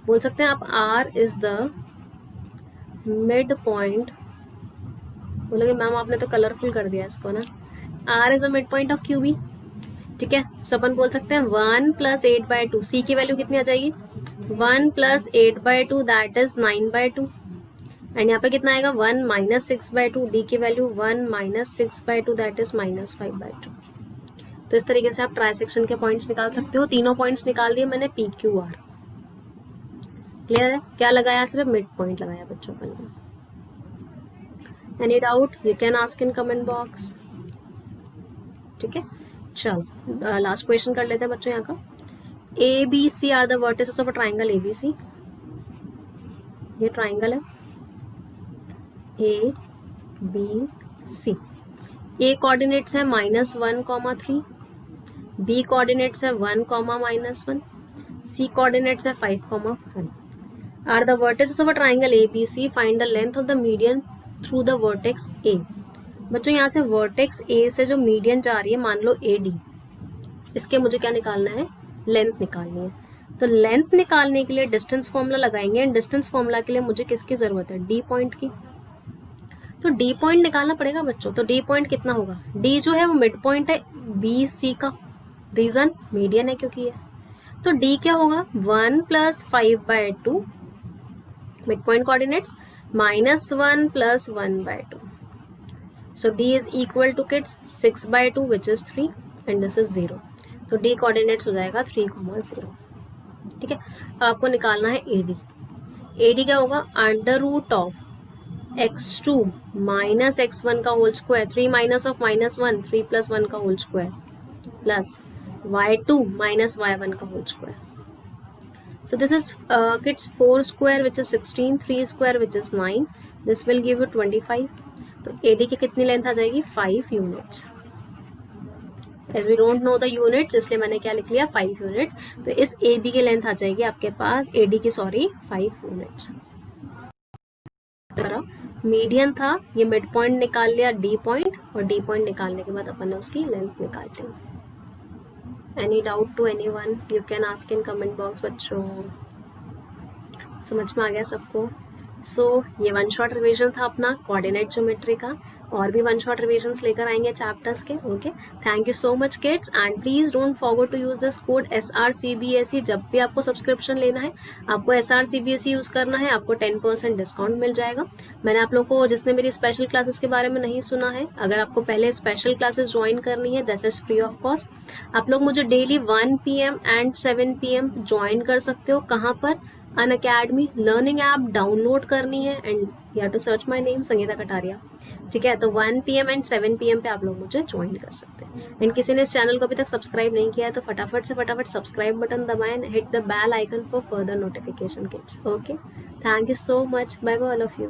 S1: बोल सकते हैं आप R is the mid point, बोलोगे मैम आपने तो कलरफुल कर दिया इसको ना, R is the mid point of QB। ठीक है, सो अपन बोल सकते हैं 1 + 8/2, C की वैल्यू कितनी आ जाएगी, 1 प्लस 8/2 दैट इज 9/2 एंड यहाँ पे कितना आएगा 1 माइनस 6/2, डी की value 1 minus 6/2 that is minus 5/2। तो इस तरीके से आप ट्राइसेक्शन के पॉइंट्स निकाल सकते हो। तीनों पॉइंट्स निकाल दिए मैंने पी क्यू आर। क्लियर है? क्या लगाया? सिर्फ मिड पॉइंट लगाया बच्चों का। Any doubt you can ask in comment box. ठीक है, चलो लास्ट क्वेश्चन कर लेते हैं बच्चों यहाँ का। A B C are the vertices of a triangle A B C. ये ट्राइंगल है ए बी सी। ए कोऑर्डिनेट्स है -1, 3, बी कोऑर्डिनेट्स है 1, -1, सी कोऑर्डिनेट्स है 5, 1। Are the vertices of a triangle A B C, find the length of the median through the vertex A. बच्चों यहाँ से vertex ए से जो मीडियन जा रही है, मान लो ए डी, इसके मुझे क्या निकालना है? लेंथ निकालनी है। तो लेंथ निकालने के लिए डिस्टेंस फॉर्मूला लगाएंगे एंड डिस्टेंस फॉर्मूला के लिए मुझे किसकी जरूरत है? डी पॉइंट की। तो डी पॉइंट निकालना पड़ेगा बच्चों। तो डी पॉइंट कितना होगा? डी जो है वो मिड पॉइंट है बी सी का, रीजन मीडियन है क्योंकि ये। तो डी क्या होगा? 1 plus 5/2 mid point coordinates -1 plus 1/2। So D is equal to kids 6/2 which is 3 and this is 0. तो D कोऑर्डिनेट्स हो जाएगा 3, 0। ठीक है, आपको निकालना है AD। AD क्या होगा? √ x2 माइनस x1 का whole square, 3 minus of -1, 3 plus 1 का whole square, plus y2 minus y1 का whole square. So this is kids 4 square which is 16, 3 square which is 9. This will give you 25. तो AD की कितनी length आ जाएगी? 5 units. As we don't know the units इसलिए मैंने क्या लिख लिया? 5 यूनिट्स। तो इस AB की लेंथ आ जाएगी आपके पास, AD की 5 यूनिट्स। मीडियन था, ये मिड पॉइंट निकाल लिया D पॉइंट, और D पॉइंट निकालने के बाद अपन ने उसकी लेंथ निकाल ली। Any doubt to anyone you can ask in comment box बच्चों। समझ में आ गया सबको? ये 1 शॉट रिवीजन था अपना कोऑर्डिनेट ज्योमेट्री का, और भी 1 शॉट रिविजन्स लेकर आएंगे चैप्टर्स के। Okay, thank you so much kids, and please don't forget to use this code SRCBSE। जब भी आपको सब्सक्रिप्शन लेना है आपको SRCBSE यूज करना है, आपको 10% डिस्काउंट मिल जाएगा। मैंने आप लोगों को, जिसने मेरी स्पेशल क्लासेस के बारे में नहीं सुना है, अगर आपको पहले स्पेशल क्लासेस ज्वाइन करनी है this is free of cost. आप लोग मुझे daily 1 PM and 7 PM join कर सकते हो। कहाँ पर? अनअकैडमी लर्निंग ऐप डाउनलोड करनी है and you have to search my name Sangeeta Kataria. ठीक है, तो 1 PM एंड 7 PM पे आप लोग मुझे ज्वाइन कर सकते हैं। एंड किसी ने इस चैनल को अभी तक सब्सक्राइब नहीं किया है तो फटाफट सब्सक्राइब बटन दबाएं, hit the bell icon for further notification kids. Okay, thank you so much, bye bye all of you.